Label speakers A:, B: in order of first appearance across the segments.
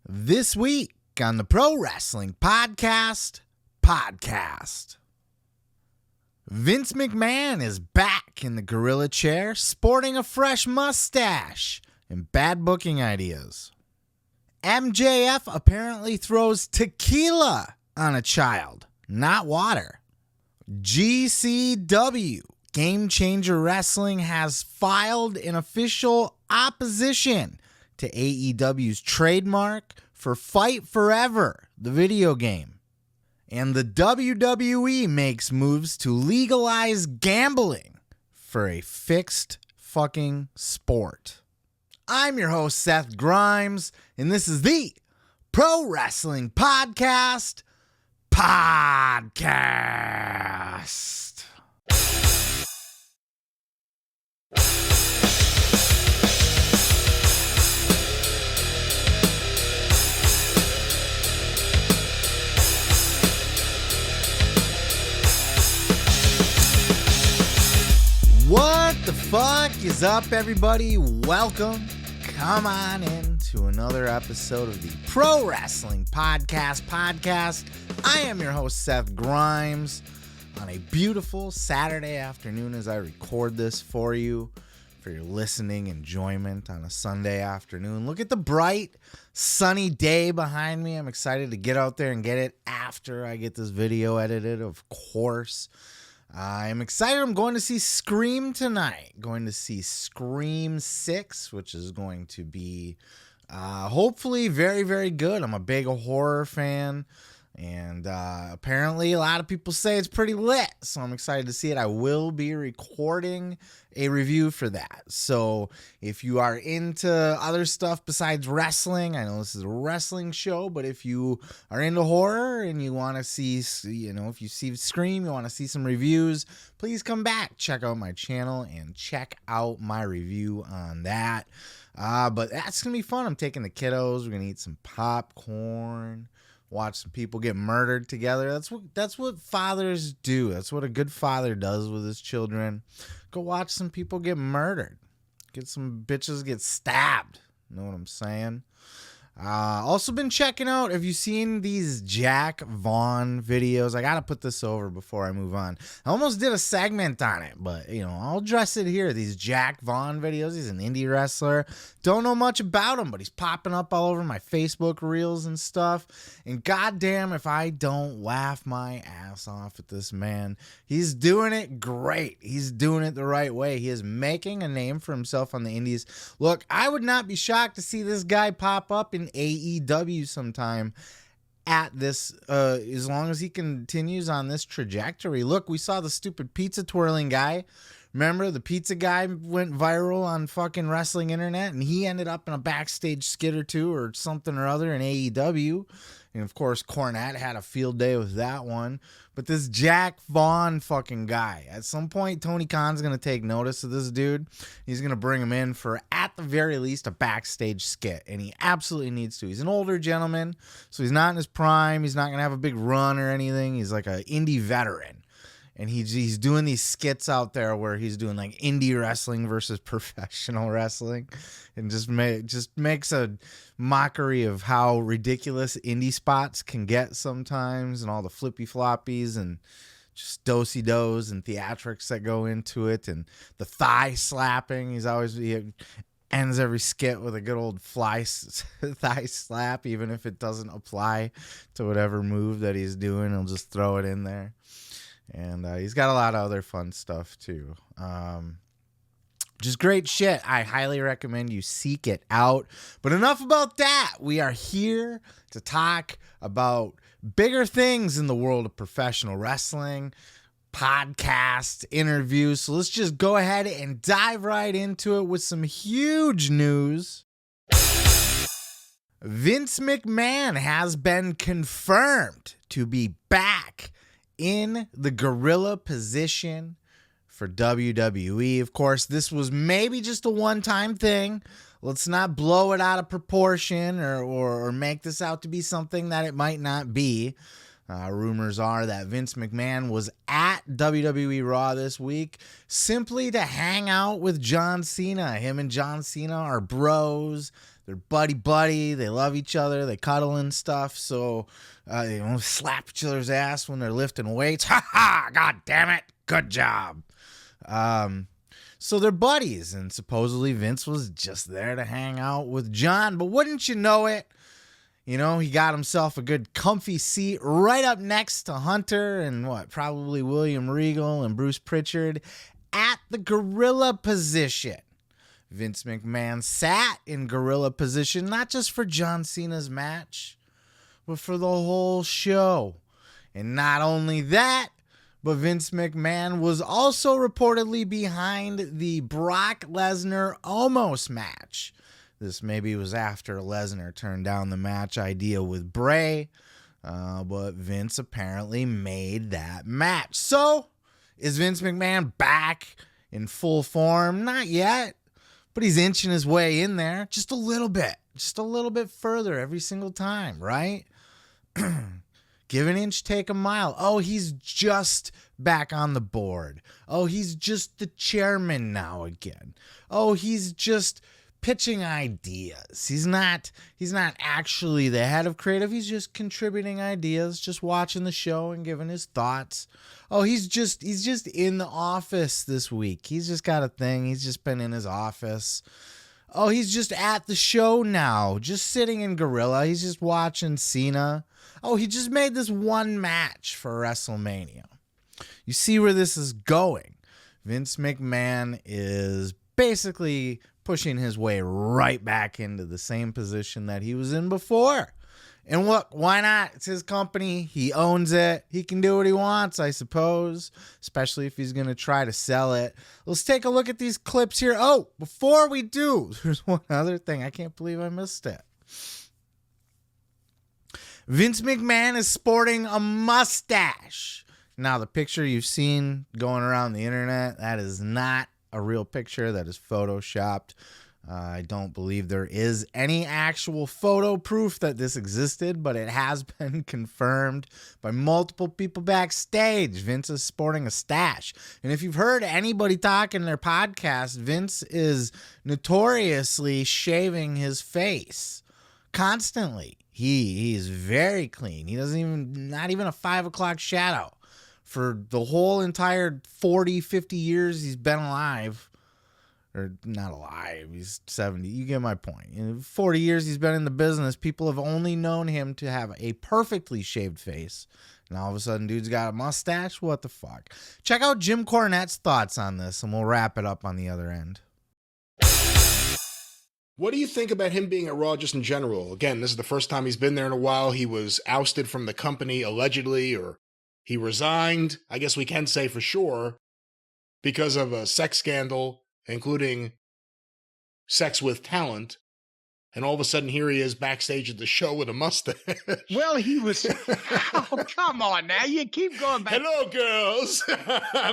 A: This week on the Pro Wrestling Podcast. Vince McMahon is back in the Gorrilla chair, sporting a fresh mustache and bad booking ideas. MJF apparently throws tequila on a child, not water. GCW, Game Changer Wrestling, has filed an official opposition to AEW's trademark for Fight Forever, the video game. And the WWE makes moves to legalize gambling for a fixed fucking sport. I'm your host, Seth Grimes, and this is the Pro Wrestling Podcast. What the fuck is up, everybody? Welcome. Come on in to another episode of the Pro Wrestling Podcast. I am your host, Seth Grimes, on a beautiful Saturday afternoon as I record this for you, for your listening enjoyment on a Sunday afternoon. Look at the bright, sunny day behind me. I'm excited to get out there and get it after I get this video edited, of course. I'm excited. I'm going to see Scream tonight. Going to see Scream 6, which is going to be hopefully very, very good. I'm a big horror fan, and apparently a lot of people say it's pretty lit, so I'm excited to see it. I will be recording a review for that. So if you are into other stuff besides wrestling, I know this is a wrestling show, but if you are into horror and you want to see, if you see Scream, you want to see some reviews, please come back, check out my channel and check out my review on that. But that's going to be fun. I'm taking the kiddos. We're going to eat some popcorn, watch some people get murdered together. That's what fathers do. That's what a good father does with his children. Go watch some people get murdered. Get some bitches get stabbed. Know what I'm saying? Also been checking out, have you seen these Jack Vaughn videos? I gotta put this over before I move on. I almost did a segment on it, but I'll address it here. These Jack Vaughn videos. He's an indie wrestler. Don't know much about him, but he's popping up all over my Facebook reels and stuff. And goddamn if I don't laugh my ass off at this man. He's doing it great. He's doing it the right way. He is making a name for himself on the indies. Look, I would not be shocked to see this guy pop up in AEW sometime at this, as long as he continues on this trajectory. Look, we saw the stupid pizza twirling guy. Remember, the pizza guy went viral on fucking wrestling internet, and he ended up in a backstage skit or two or something or other in AEW. And of course, Cornette had a field day with that one. But this Jack Vaughn fucking guy, at some point, Tony Khan's going to take notice of this dude. He's going to bring him in for, at the very least, a backstage skit. And he absolutely needs to. He's an older gentleman, so he's not in his prime. He's not going to have a big run or anything. He's like an indie veteran. And he's doing these skits out there where he's doing like indie wrestling versus professional wrestling, and just makes a mockery of how ridiculous indie spots can get sometimes, and all the flippy floppies and just do-si-dos and theatrics that go into it, and the thigh slapping. He ends every skit with a good old thigh slap, even if it doesn't apply to whatever move that he's doing. He'll just throw it in there. And he's got a lot of other fun stuff, too. Just great shit. I highly recommend you seek it out. But enough about that. We are here to talk about bigger things in the world of professional wrestling, podcasts, interviews. So let's just go ahead and dive right into it with some huge news. Vince McMahon has been confirmed to be back in the gorilla position for WWE. Of course, this was maybe just a one-time thing. Let's not blow it out of proportion or make this out to be something that it might not be. Rumors are that Vince McMahon was at WWE Raw this week simply to hang out with John Cena. Him and John Cena are bros. They're buddy. They love each other. They cuddle and stuff. So they slap each other's ass when they're lifting weights. Ha ha! God damn it! Good job. So they're buddies, and supposedly Vince was just there to hang out with John. But wouldn't you know it? You know, he got himself a good comfy seat right up next to Hunter and probably William Regal and Bruce Pritchard at the Gorilla position. Vince McMahon sat in Gorilla position, not just for John Cena's match, but for the whole show. And not only that, but Vince McMahon was also reportedly behind the Brock Lesnar Omos match. This maybe was after Lesnar turned down the match idea with Bray, but Vince apparently made that match. So, is Vince McMahon back in full form? Not yet, but he's inching his way in there just a little bit further every single time, right? Give an inch, take a mile. Oh, he's just back on the board. Oh, he's just the chairman now again. Oh, he's just pitching ideas. He's not actually the head of creative. He's just contributing ideas, just watching the show and giving his thoughts. Oh, he's just in the office this week. He's just got a thing. He's just been in his office. Oh, he's just at the show now, just sitting in Gorilla. He's just watching Cena. Oh, he just made this one match for WrestleMania. You see where this is going. Vince McMahon is basically pushing his way right back into the same position that he was in before. And look, why not? It's his company. He owns it. He can do what he wants, I suppose, especially if he's going to try to sell it. Let's take a look at these clips here. Oh, before we do, there's one other thing. I can't believe I missed it. Vince McMahon is sporting a mustache. Now, the picture you've seen going around the internet, that is not a real picture. That is photoshopped. I don't believe there is any actual photo proof that this existed, but it has been confirmed by multiple people backstage. Vince is sporting a stash. And if you've heard anybody talk in their podcast, Vince is notoriously shaving his face constantly. He is very clean. He doesn't not even a 5 o'clock shadow. For the whole entire 40, 50 years he's been alive, or not alive, he's 70. You get my point. In 40 years he's been in the business, people have only known him to have a perfectly shaved face. And all of a sudden, dude's got a mustache? What the fuck? Check out Jim Cornette's thoughts on this, and we'll wrap it up on the other end.
B: What do you think about him being at Raw just in general? Again, this is the first time he's been there in a while. He was ousted from the company, allegedly, or he resigned, I guess we can say for sure, because of a sex scandal, including sex with talent. And all of a sudden, here he is backstage at the show with a mustache.
C: Well, he was... Oh, come on now. You keep going back.
B: Hello, girls.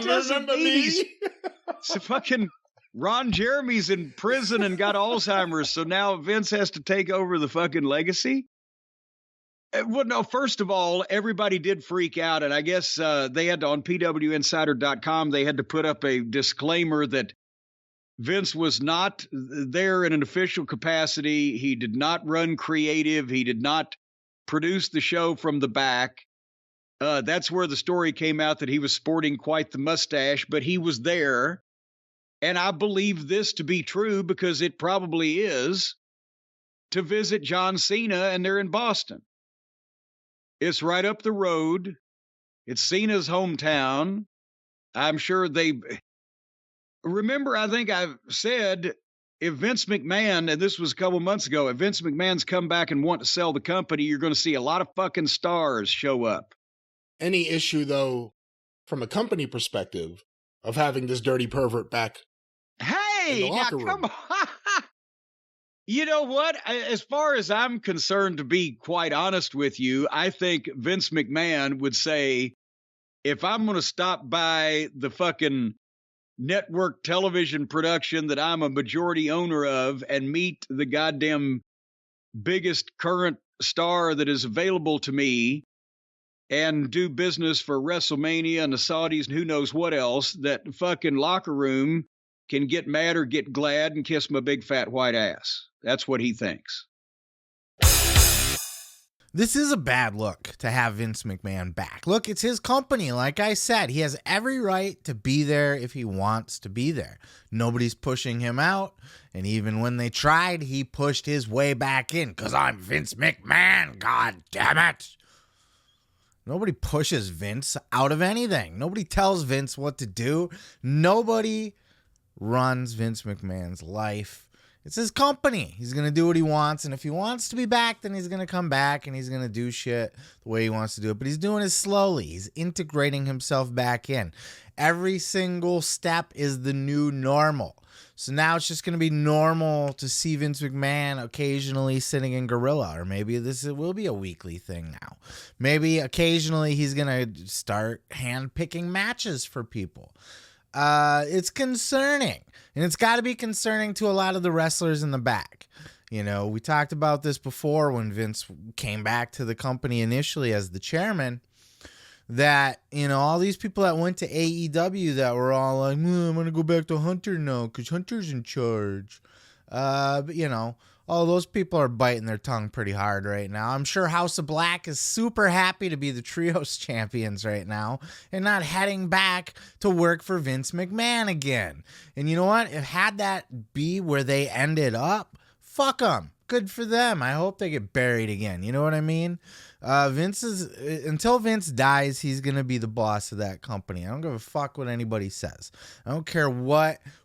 B: Remember me?
C: It's fucking... Ron Jeremy's in prison and got Alzheimer's, so now Vince has to take over the fucking legacy? Well, no, first of all, everybody did freak out, and I guess they had to, on pwinsider.com, they had to put up a disclaimer that Vince was not there in an official capacity. He did not run creative. He did not produce the show from the back. That's where the story came out that he was sporting quite the mustache, but he was there. And I believe this to be true because it probably is, to visit John Cena, and they're in Boston. It's right up the road. It's Cena's hometown. I'm sure they... Remember, I think I've said, if Vince McMahon, and this was a couple months ago, if Vince McMahon's come back and want to sell the company, you're going to see a lot of fucking stars show up.
B: Any issue, though, from a company perspective, of having this dirty pervert back?
C: Hey, now come on. You know what? As far as I'm concerned, to be quite honest with you, I think Vince McMahon would say, if I'm going to stop by the fucking network television production that I'm a majority owner of and meet the goddamn biggest current star that is available to me and do business for WrestleMania and the Saudis and who knows what else, that fucking locker room can get mad or get glad and kiss my big fat white ass. That's what he thinks.
A: This is a bad look to have Vince McMahon back. Look, it's his company. Like I said, he has every right to be there if he wants to be there. Nobody's pushing him out. And even when they tried, he pushed his way back in because I'm Vince McMahon. God damn it. Nobody pushes Vince out of anything. Nobody tells Vince what to do. Nobody runs Vince McMahon's life. It's his company. He's going to do what he wants. And if he wants to be back, then he's going to come back and he's going to do shit the way he wants to do it. But he's doing it slowly. He's integrating himself back in. Every single step is the new normal. So now it's just going to be normal to see Vince McMahon occasionally sitting in Gorrilla. Or maybe this will be a weekly thing now. Maybe occasionally he's going to start hand-picking matches for people. It's concerning, and it's got to be concerning to a lot of the wrestlers in the back. You know, we talked about this before when Vince came back to the company initially as the chairman, that, you know, all these people that went to AEW that were all like, I'm going to go back to Hunter now because Hunter's in charge. But, you know, all those people are biting their tongue pretty hard right now. I'm sure House of Black is super happy to be the Trios champions right now and not heading back to work for Vince McMahon again. And you know what? If had that be where they ended up, fuck them. Good for them. I hope they get buried again. You know what I mean? Until Vince dies, he's going to be the boss of that company. I don't give a fuck what anybody says. I don't care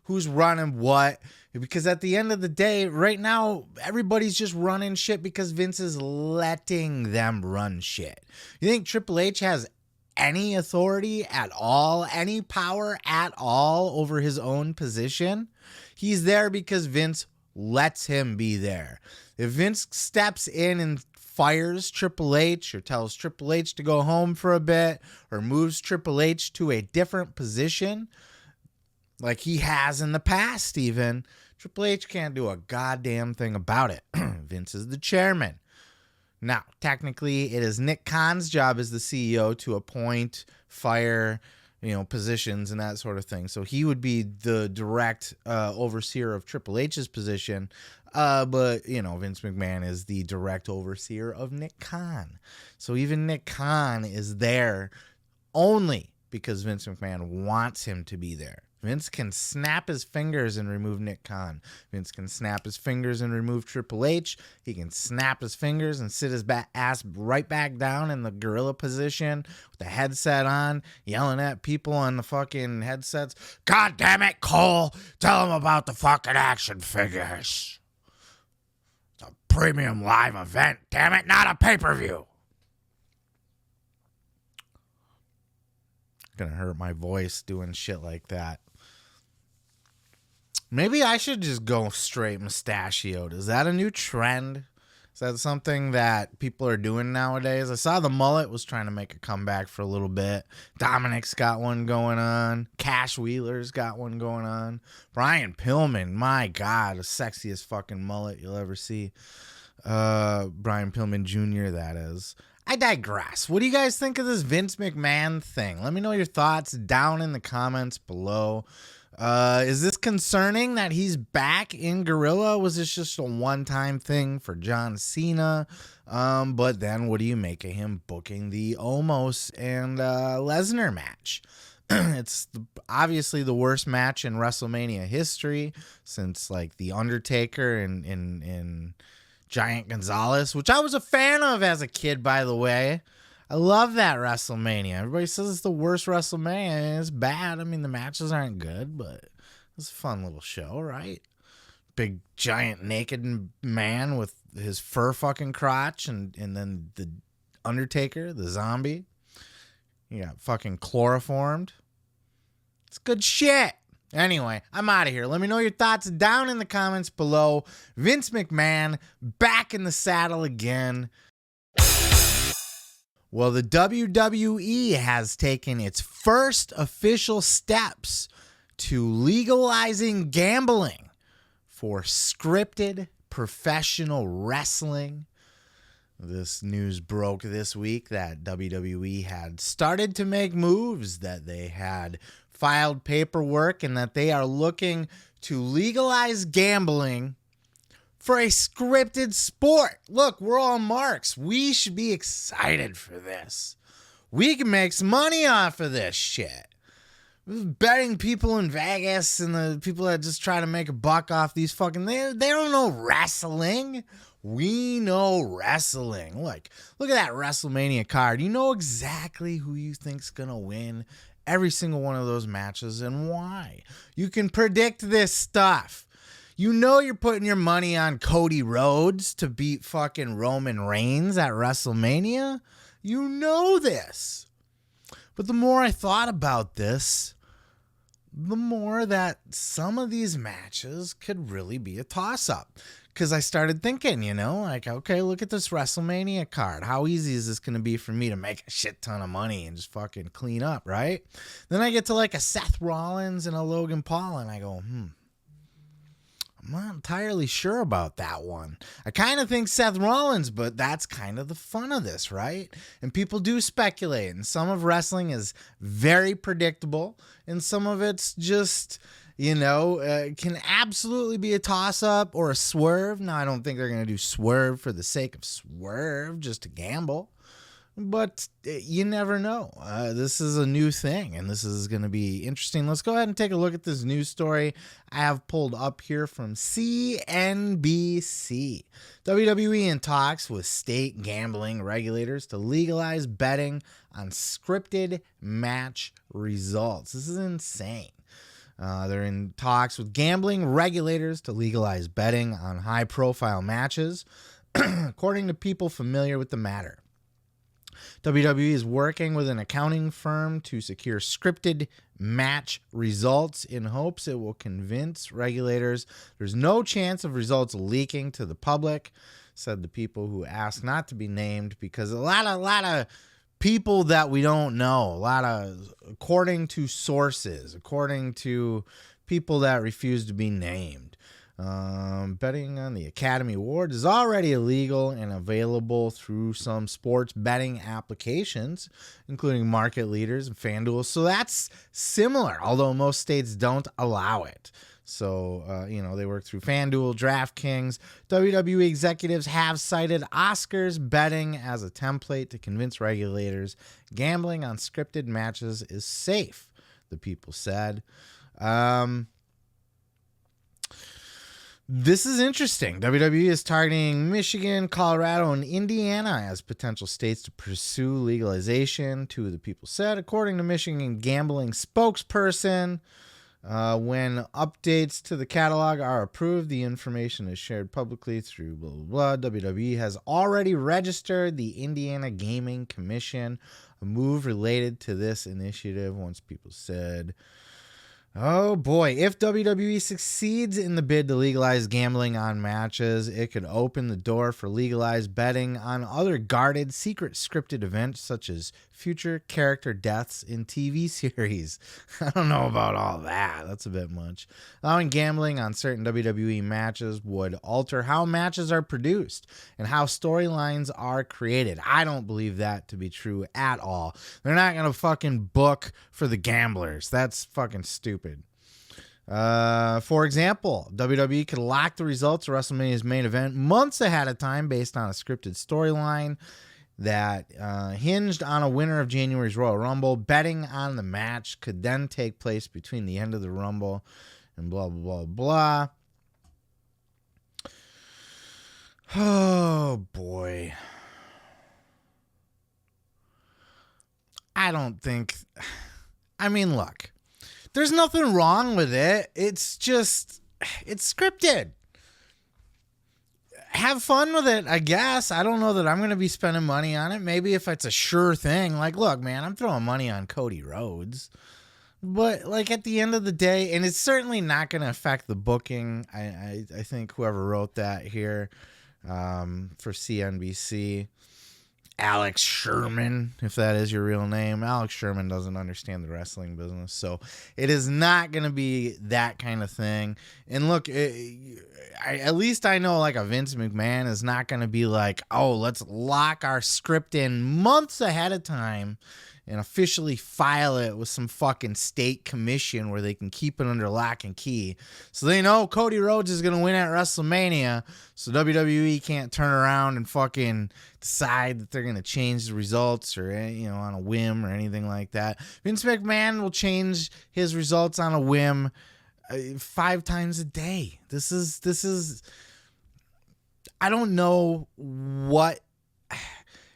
A: who's running what, because at the end of the day, right now, everybody's just running shit because Vince is letting them run shit. You think Triple H has any authority at all, any power at all over his own position? He's there because Vince lets him be there. If Vince steps in and fires Triple H or tells Triple H to go home for a bit or moves Triple H to a different position like he has in the past even, Triple H can't do a goddamn thing about it. Vince is the chairman. Now, technically, it is Nick Khan's job as the CEO to appoint, fire, positions and that sort of thing. So he would be the direct overseer of Triple H's position. But Vince McMahon is the direct overseer of Nick Khan. So even Nick Khan is there only because Vince McMahon wants him to be there. Vince can snap his fingers and remove Nick Khan. Vince can snap his fingers and remove Triple H. He can snap his fingers and sit his ass right back down in the gorilla position with the headset on, yelling at people on the fucking headsets. God damn it, Cole. Tell him about the fucking action figures. It's a premium live event, damn it, not a pay-per-view. Gonna hurt my voice doing shit like that. Maybe I should just go straight mustachioed. Is that a new trend? Is that something that people are doing nowadays? I saw the mullet was trying to make a comeback for a little bit. Dominic's got one going on. Cash Wheeler's got one going on. Brian Pillman, my God, the sexiest fucking mullet you'll ever see. Brian Pillman Jr., that is. I digress. What do you guys think of this Vince McMahon thing? Let me know your thoughts down in the comments below. Is this concerning that he's back in Gorilla? Was this just a one-time thing for John Cena? But then what do you make of him booking the Omos and Lesnar match? It's obviously the worst match in WrestleMania history since like The Undertaker and Giant Gonzalez, which I was a fan of as a kid, by the way. I love that WrestleMania. Everybody says it's the worst WrestleMania. It's bad. I mean, the matches aren't good, but it's a fun little show, right? Big, giant, naked man with his fur fucking crotch, and then the Undertaker, the zombie. You got fucking chloroformed. It's good shit. Anyway, I'm out of here. Let me know your thoughts down in the comments below. Vince McMahon back in the saddle again. Well, the WWE has taken its first official steps to legalizing gambling for scripted professional wrestling. This news broke this week that WWE had started to make moves, that they had filed paperwork and that they are looking to legalize gambling for a scripted sport. Look, we're all marks. We should be excited for this. We can make some money off of this shit. Betting people in Vegas and the people that just try to make a buck off these fucking... They don't know wrestling. We know wrestling. Look at that WrestleMania card. You know exactly who you think's going to win every single one of those matches and why. You can predict this stuff. You know you're putting your money on Cody Rhodes to beat fucking Roman Reigns at WrestleMania. You know this. But the more I thought about this, the more that some of these matches could really be a toss-up. Because I started thinking, okay, look at this WrestleMania card. How easy is this going to be for me to make a shit ton of money and just fucking clean up, right? Then I get to like a Seth Rollins and a Logan Paul, and I go, I'm not entirely sure about that one. I kind of think Seth Rollins, but that's kind of the fun of this, right? And people do speculate, and some of wrestling is very predictable, and some of it's just, can absolutely be a toss-up or a swerve. Now, I don't think they're going to do swerve for the sake of swerve, just to gamble. But you never know. This is a new thing, and this is going to be interesting. Let's go ahead and take a look at this news story I have pulled up here from CNBC. WWE in talks with state gambling regulators to legalize betting on scripted match results. This is insane. They're in talks with gambling regulators to legalize betting on high-profile matches, according to people familiar with the matter. WWE is working with an accounting firm to secure scripted match results in hopes it will convince regulators there's no chance of results leaking to the public, said the people who asked not to be named, because a lot of people that we don't know, according to sources, according to people that refuse to be named. Betting on the Academy Awards is already illegal and available through some sports betting applications, including Market Leaders and FanDuel. So that's similar, although most states don't allow it. So, they work through FanDuel, DraftKings. WWE executives have cited Oscars betting as a template to convince regulators gambling on scripted matches is safe, the people said. This is interesting. WWE is targeting Michigan, Colorado, and Indiana as potential states to pursue legalization, two of the people said. According to Michigan gambling spokesperson, when updates to the catalog are approved, the information is shared publicly through blah, blah, blah. WWE has already registered the Indiana Gaming Commission, a move related to this initiative, once people said. Oh boy, if WWE succeeds in the bid to legalize gambling on matches, it could open the door for legalized betting on other guarded, secret scripted events such as future character deaths in TV series. I don't know about all that. That's a bit much. Allowing gambling on certain WWE matches would alter how matches are produced and how storylines are created. I don't believe that to be true at all. They're not going to fucking book for the gamblers. That's fucking stupid. For example, WWE could lock the results of WrestleMania's main event months ahead of time based on a scripted storyline that hinged on a winner of January's Royal Rumble. Betting on the match could then take place between the end of the Rumble and blah, blah, blah, blah. Oh, boy. Look. There's nothing wrong with it. It's scripted. Have fun with it, I guess. I don't know that I'm going to be spending money on it. Maybe if it's a sure thing. Like, look, man, I'm throwing money on Cody Rhodes. But, like, at the end of the day, and it's certainly not going to affect the booking. I think whoever wrote that here for CNBC, Alex Sherman, if that is your real name. Alex Sherman doesn't understand the wrestling business, so it is not going to be that kind of thing. And look, at least I know like a Vince McMahon is not going to be like, oh, let's lock our script in months ahead of time and officially file it with some fucking state commission where they can keep it under lock and key. So they know Cody Rhodes is going to win at WrestleMania, so WWE can't turn around and fucking decide that they're going to change the results or, on a whim or anything like that. Vince McMahon will change his results on a whim 5 times a day. This is I don't know what.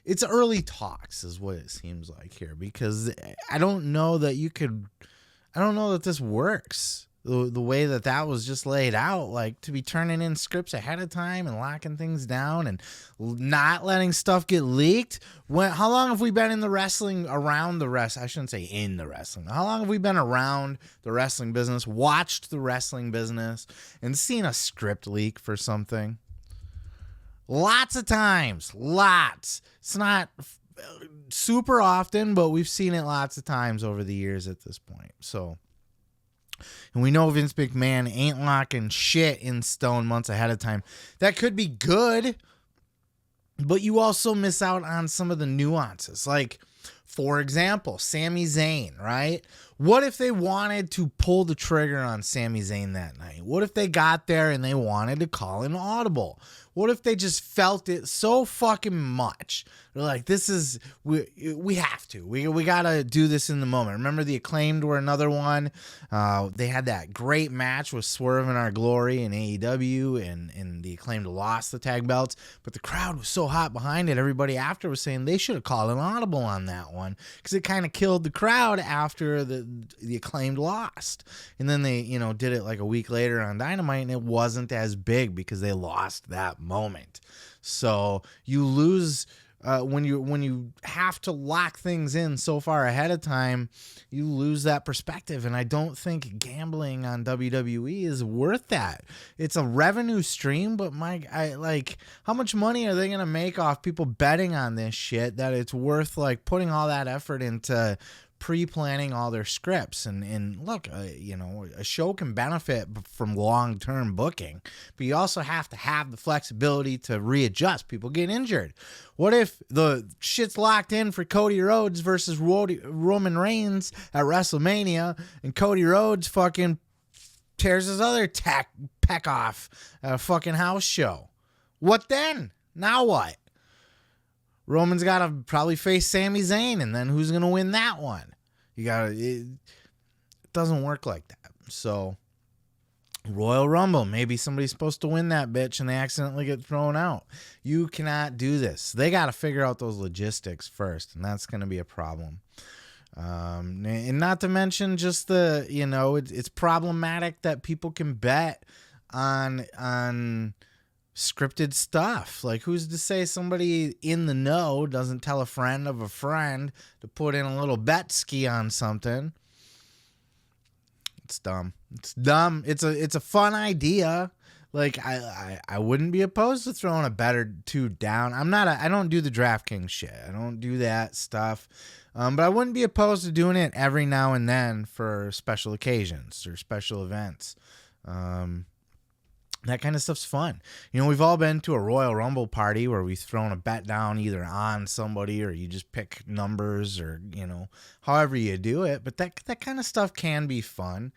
A: It's early talks is what it seems like here, because I don't know that this works the way that was just laid out, like to be turning in scripts ahead of time and locking things down and not letting stuff get leaked. How long have we been in the wrestling, around the I shouldn't say in the wrestling. How long have we been around the wrestling business, watched the wrestling business, and seen a script leak for something? Lots of times. Lots. It's not super often, but we've seen it lots of times over the years at this point. So, and we know Vince McMahon ain't locking shit in stone months ahead of time. That could be good, but you also miss out on some of the nuances. Like, for example, Sami Zayn, right? What if they wanted to pull the trigger on Sami Zayn that night? What if they got there and they wanted to call an audible? What if they just felt it so fucking much? They're like, we have to. We got to do this in the moment. Remember the Acclaimed were another one. They had that great match with Swerve in Our Glory in AEW, and the Acclaimed lost the tag belts. But the crowd was so hot behind it, everybody after was saying they should have called an audible on that one, because it kind of killed the crowd after the Acclaimed lost. And then they, did it like a week later on Dynamite, and it wasn't as big because they lost that moment. So you lose when you have to lock things in so far ahead of time, you lose that perspective. And I don't think gambling on WWE is worth that. It's a revenue stream, but how much money are they going to make off people betting on this shit that it's worth like putting all that effort into pre-planning all their scripts? And look, a show can benefit from long-term booking, but you also have to have the flexibility to readjust. People get injured. What if the shit's locked in for Cody Rhodes versus Roman Reigns at WrestleMania, and Cody Rhodes fucking tears his other peck off at a fucking house show? What then? Now what? Roman's got to probably face Sami Zayn, and then who's going to win that one? It doesn't work like that. So, Royal Rumble, maybe somebody's supposed to win that bitch and they accidentally get thrown out. You cannot do this. They got to figure out those logistics first, and that's going to be a problem. And not to mention just it's problematic that people can bet on scripted stuff. Like, who's to say somebody in the know doesn't tell a friend of a friend to put in a little bet ski on something? It's dumb. It's a fun idea. Like, I wouldn't be opposed to throwing a bet or two down. I don't do the DraftKings shit. I don't do that stuff. But I wouldn't be opposed to doing it every now and then for special occasions or special events. That kind of stuff's fun. We've all been to a Royal Rumble party where we've thrown a bet down either on somebody or you just pick numbers or, however you do it. But that kind of stuff can be fun.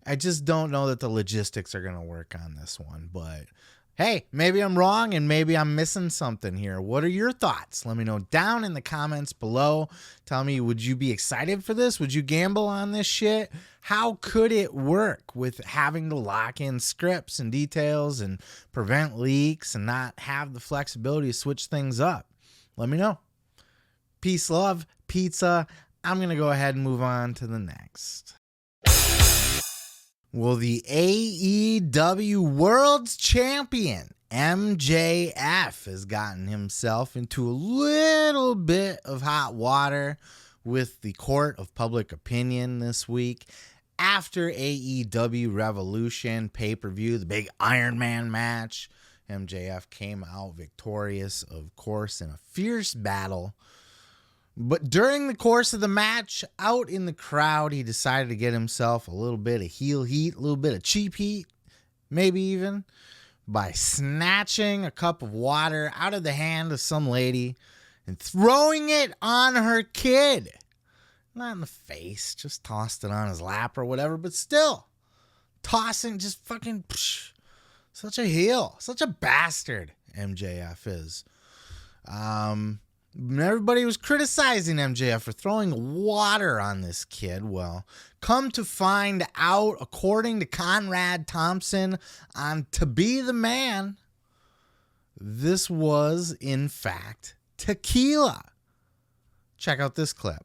A: I just don't know that the logistics are going to work on this one. But hey, maybe I'm wrong and maybe I'm missing something here. What are your thoughts? Let me know down in the comments below. Tell me, would you be excited for this? Would you gamble on this shit? How could it work with having to lock in scripts and details and prevent leaks and not have the flexibility to switch things up? Let me know. Peace, love, pizza. I'm going to go ahead and move on to the next. Well, the AEW World's Champion, MJF, has gotten himself into a little bit of hot water with the court of public opinion this week. After AEW Revolution pay-per-view, the big Iron Man match, MJF came out victorious, of course, in a fierce battle. But during the course of the match, out in the crowd, he decided to get himself a little bit of heel heat, a little bit of cheap heat, maybe even, by snatching a cup of water out of the hand of some lady and throwing it on her kid. Not in the face, just tossed it on his lap or whatever, but still tossing, just fucking such a heel, such a bastard MJF is. Everybody was criticizing MJF for throwing water on this kid. Well, come to find out, according to Conrad Thompson on To Be the Man, this was, in fact, tequila. Check out this clip.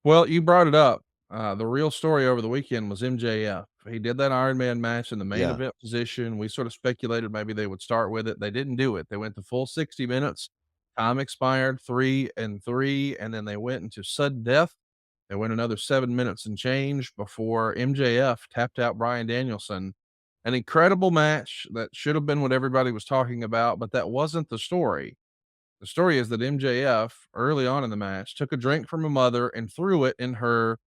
D: Well, you brought it up. The real story over the weekend was MJF. He did that Iron Man match in the main event position. We sort of speculated maybe they would start with it. They didn't do it. They went the full 60 minutes. Time expired 3 and 3, and then they went into sudden death. They went another 7 minutes and change before MJF tapped out Bryan Danielson. An incredible match that should have been what everybody was talking about, but that wasn't the story. The story is that MJF, early on in the match, took a drink from a mother and threw it in her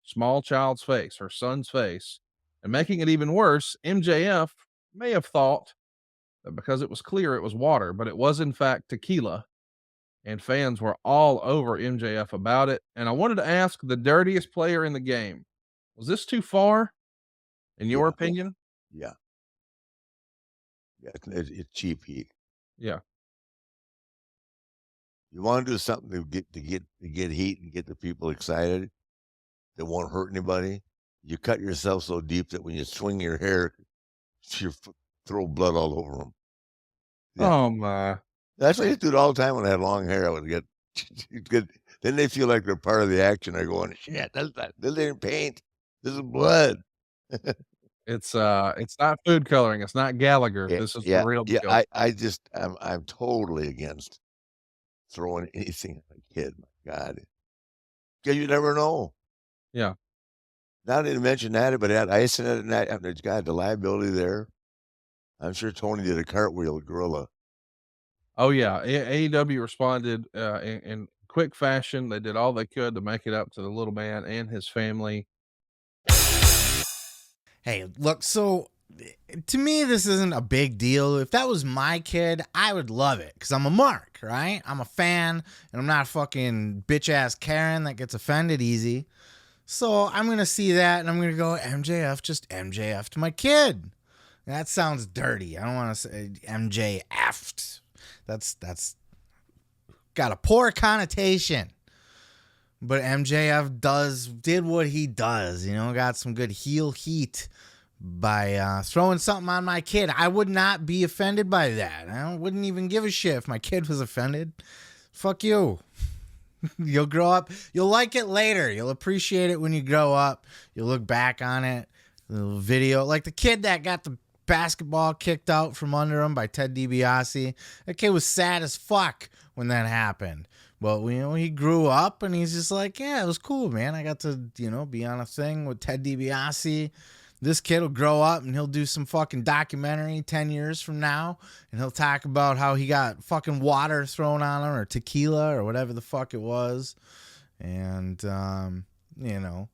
D: small child's face, her son's face. And making it even worse, MJF may have thought that because it was clear it was water, but it was in fact tequila. And fans were all over MJF about it. And I wanted to ask the dirtiest player in the game, was this too far, in your opinion?
E: Yeah. It's cheap heat.
D: Yeah.
E: You want to do something to get heat and get the people excited that won't hurt anybody. You cut yourself so deep that when you swing your hair, you throw blood all over them.
D: Yeah. Oh my!
E: That's what I used to do all the time when I had long hair. I would get. Then they feel like they're part of the action. They're going, shit, this ain't paint. This is blood.
D: It's not food coloring. It's not Gallagher. This is the real deal.
E: I'm totally against throwing anything at a kid. My God, because you never know.
D: Yeah.
E: Not to mention that, but that ice in it, and that, there's got the liability there. I'm sure Tony did a cartwheel with Gorrilla.
D: Oh yeah, AEW responded in quick fashion. They did all they could to make it up to the little man and his family.
A: Hey, look, so to me, this isn't a big deal. If that was my kid, I would love it because I'm a mark, right? I'm a fan, and I'm not a fucking bitch-ass Karen that gets offended easy. So I'm going to see that, and I'm going to go, MJF, just MJF to my kid. That sounds dirty. I don't want to say MJF'd. That's got a poor connotation. But MJF did what he does, got some good heel heat by throwing something on my kid. I would not be offended by that. I wouldn't even give a shit if my kid was offended. Fuck you. You'll grow up. You'll like it later. You'll appreciate it when you grow up. You'll look back on it. The little video. Like the kid that got the basketball kicked out from under him by Ted DiBiase. That kid was sad as fuck when that happened. But, he grew up and he's just like, yeah, it was cool, man. I got to, be on a thing with Ted DiBiase. This kid will grow up and he'll do some fucking documentary 10 years from now. And he'll talk about how he got fucking water thrown on him or tequila or whatever the fuck it was. And,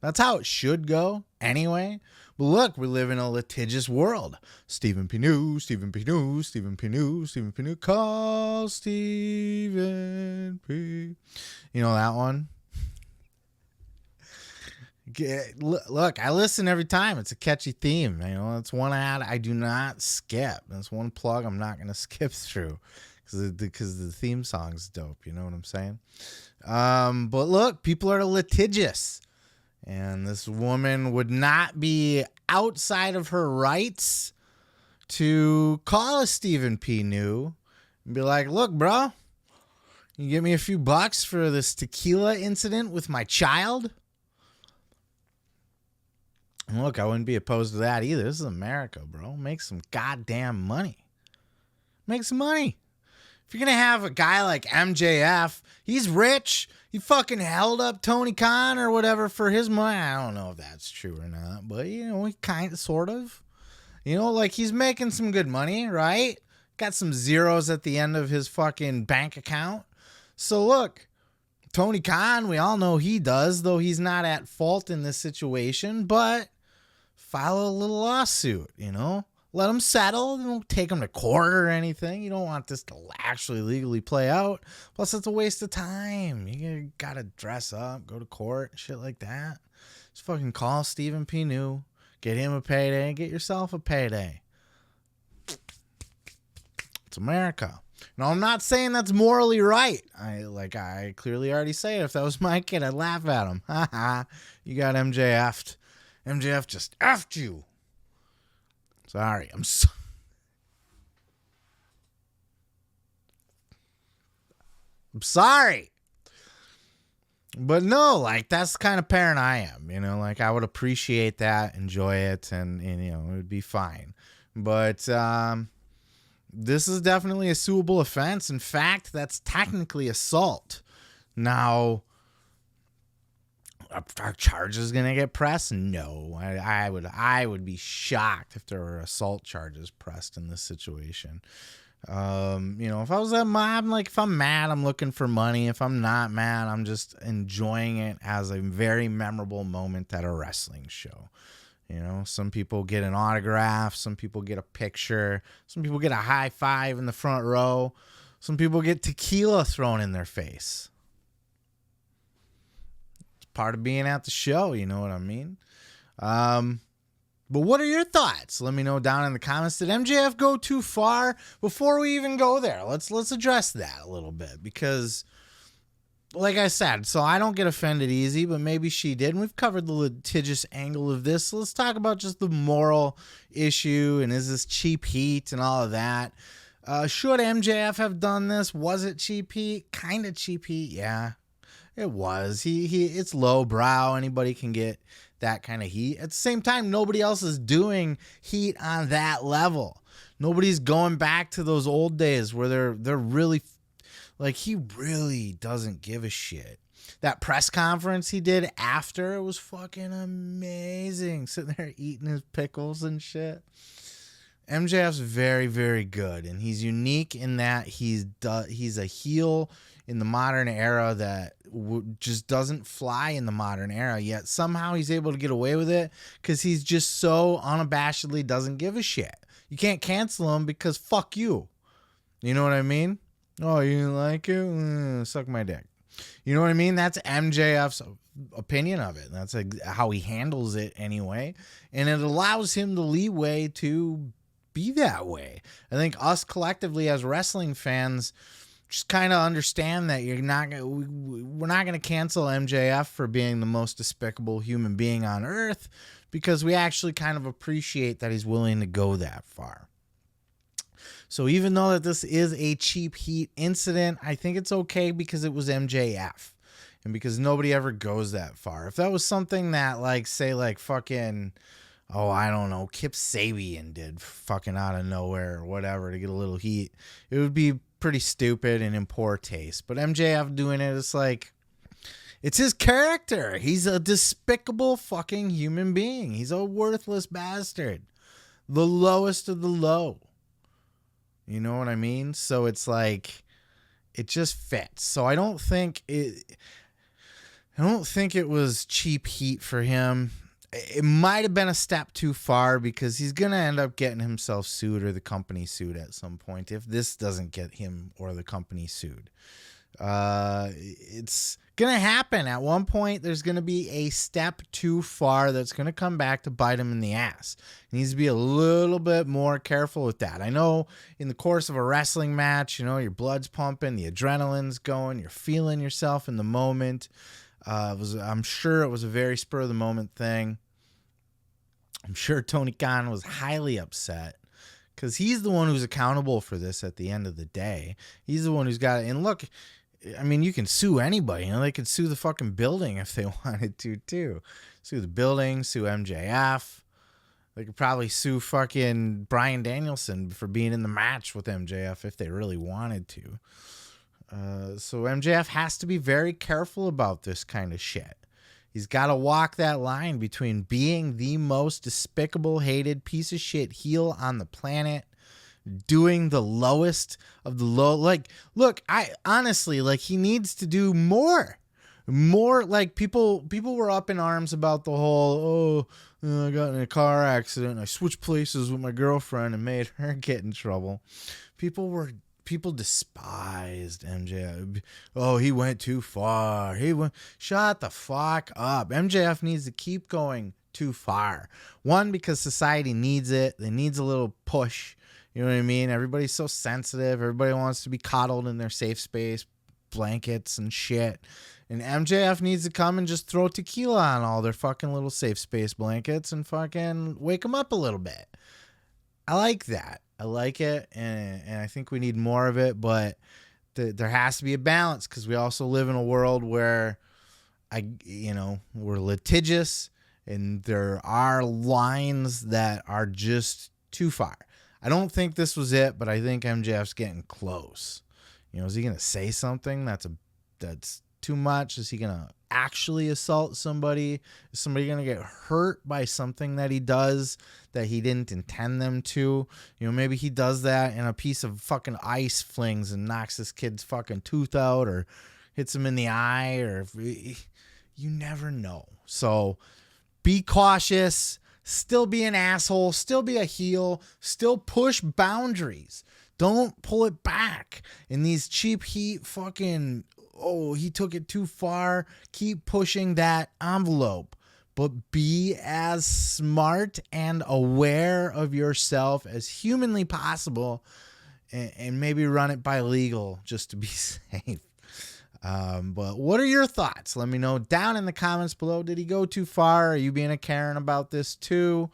A: that's how it should go anyway. But look, we live in a litigious world. Stephen P. New, call Stephen P. You know that one? Look, I listen every time. It's a catchy theme. That's one ad I do not skip. That's one plug I'm not going to skip through because the theme song's dope. You know what I'm saying? But look, people are litigious. And this woman would not be outside of her rights to call a Stephen P. New and be like, look, bro, you give me a few bucks for this tequila incident with my child? And look, I wouldn't be opposed to that either. This is America, bro. Make some goddamn money. Make some money. If you're going to have a guy like MJF, he's rich. He fucking held up Tony Khan or whatever for his money. I don't know if that's true or not, but, he kind of, sort of. Like he's making some good money, right? Got some zeros at the end of his fucking bank account. So look, Tony Khan, we all know he does, though he's not at fault in this situation, but file a little lawsuit, Let them settle. Don't take them to court or anything. You don't want this to actually legally play out. Plus, it's a waste of time. You gotta dress up, go to court, shit like that. Just fucking call Stephen P. New, get him a payday, and get yourself a payday. It's America. Now, I'm not saying that's morally right. I clearly already say it. If that was my kid, I'd laugh at him. Ha ha. You got MJF'd. MJF just F'd you. Sorry, I'm sorry. But no, like, that's the kind of parent I am, you know, like, I would appreciate that, enjoy it, and you know, it would be fine. But this is definitely a suable offense. In fact, that's technically assault. Now, are charges gonna get pressed? No, I would be shocked if there were assault charges pressed in this situation. You know, if I was at mob, like, if I'm mad, I'm looking for money. If I'm not mad, I'm just enjoying it as a very memorable moment at a wrestling show. You know, some people get an autograph, some people get a picture, some people get a high five in the front row, some people get tequila thrown in their face. Part of being at the show, you know what I mean? But what are your thoughts? Let me know down in the comments. Did MJF go too far? Before we even go there, let's address that a little bit, because like I said, so I don't get offended easy, but maybe she did. And we've covered the litigious angle of this. So let's talk about just the moral issue, and is this cheap heat and all of that. Should MJF have done this? Was it cheap heat? Kind of cheap heat, yeah. It was. It's lowbrow. Anybody can get that kind of heat. At the same time, nobody else is doing heat on that level. Nobody's going back to those old days where they're really, like, he really doesn't give a shit. That press conference he did after, it was fucking amazing. Sitting there eating his pickles and shit. MJF's very, very good, and he's unique in that he's a heel in the modern era that just doesn't fly in the modern era, yet somehow he's able to get away with it because he's just so unabashedly doesn't give a shit. You can't cancel him because fuck you. You know what I mean? Oh, you didn't like it? Suck my dick. You know what I mean? That's MJF's opinion of it. That's how he handles it anyway. And it allows him the leeway to be that way. I think us collectively as wrestling fans just kind of understand that we're not going to cancel MJF for being the most despicable human being on earth, because we actually kind of appreciate that he's willing to go that far. So even though that this is a cheap heat incident, I think it's okay because it was MJF and because nobody ever goes that far. If that was something that, like, say, like, fucking, oh, I don't know, Kip Sabian did fucking out of nowhere or whatever to get a little heat, it would be pretty stupid and in poor taste. But MJF doing it, it's like, it's his character. He's a despicable fucking human being. He's a worthless bastard. The lowest of the low. You know what I mean? So it's like, it just fits. So I don't think it was cheap heat for him. It might have been a step too far because he's going to end up getting himself sued or the company sued at some point if this doesn't get him or the company sued. It's going to happen. At one point, there's going to be a step too far that's going to come back to bite him in the ass. He needs to be a little bit more careful with that. I know in the course of a wrestling match, you know, your blood's pumping, the adrenaline's going, you're feeling yourself in the moment. I'm sure it was a very spur of the moment thing. I'm sure Tony Khan was highly upset because he's the one who's accountable for this at the end of the day. He's the one who's got it. And look, I mean, you can sue anybody. You know, they could sue the fucking building if they wanted to, too. Sue the building, sue MJF. They could probably sue fucking Bryan Danielson for being in the match with MJF if they really wanted to. So MJF has to be very careful about this kind of shit. He's got to walk that line between being the most despicable, hated piece of shit heel on the planet, doing the lowest of the low. Like, look, I honestly, like, he needs to do more More like people were up in arms about the whole, I got in a car accident, I switched places with my girlfriend and made her get in trouble. People despised MJF. Oh, he went too far. Shut the fuck up. MJF needs to keep going too far. One, because society needs it. It needs a little push. You know what I mean? Everybody's so sensitive. Everybody wants to be coddled in their safe space, blankets and shit. And MJF needs to come and just throw tequila on all their fucking little safe space blankets and fucking wake them up a little bit. I like that. I like it, and I think we need more of it, but there has to be a balance, because we also live in a world where we're litigious, and there are lines that are just too far. I don't think this was it, but I think MJF's getting close. Is he gonna say something that's too much? Is he gonna actually assault somebody? Is somebody gonna get hurt by something that he does that he didn't intend them to? Maybe he does that and a piece of fucking ice flings and knocks this kid's fucking tooth out, or hits him in the eye, or you never know. So be cautious, still be an asshole, still be a heel, still push boundaries. Don't pull it back in these cheap heat fucking, he took it too far. Keep pushing that envelope, but be as smart and aware of yourself as humanly possible, and maybe run it by legal just to be safe. But what are your thoughts? Let me know down in the comments below. Did he go too far? Are you being a Karen about this too?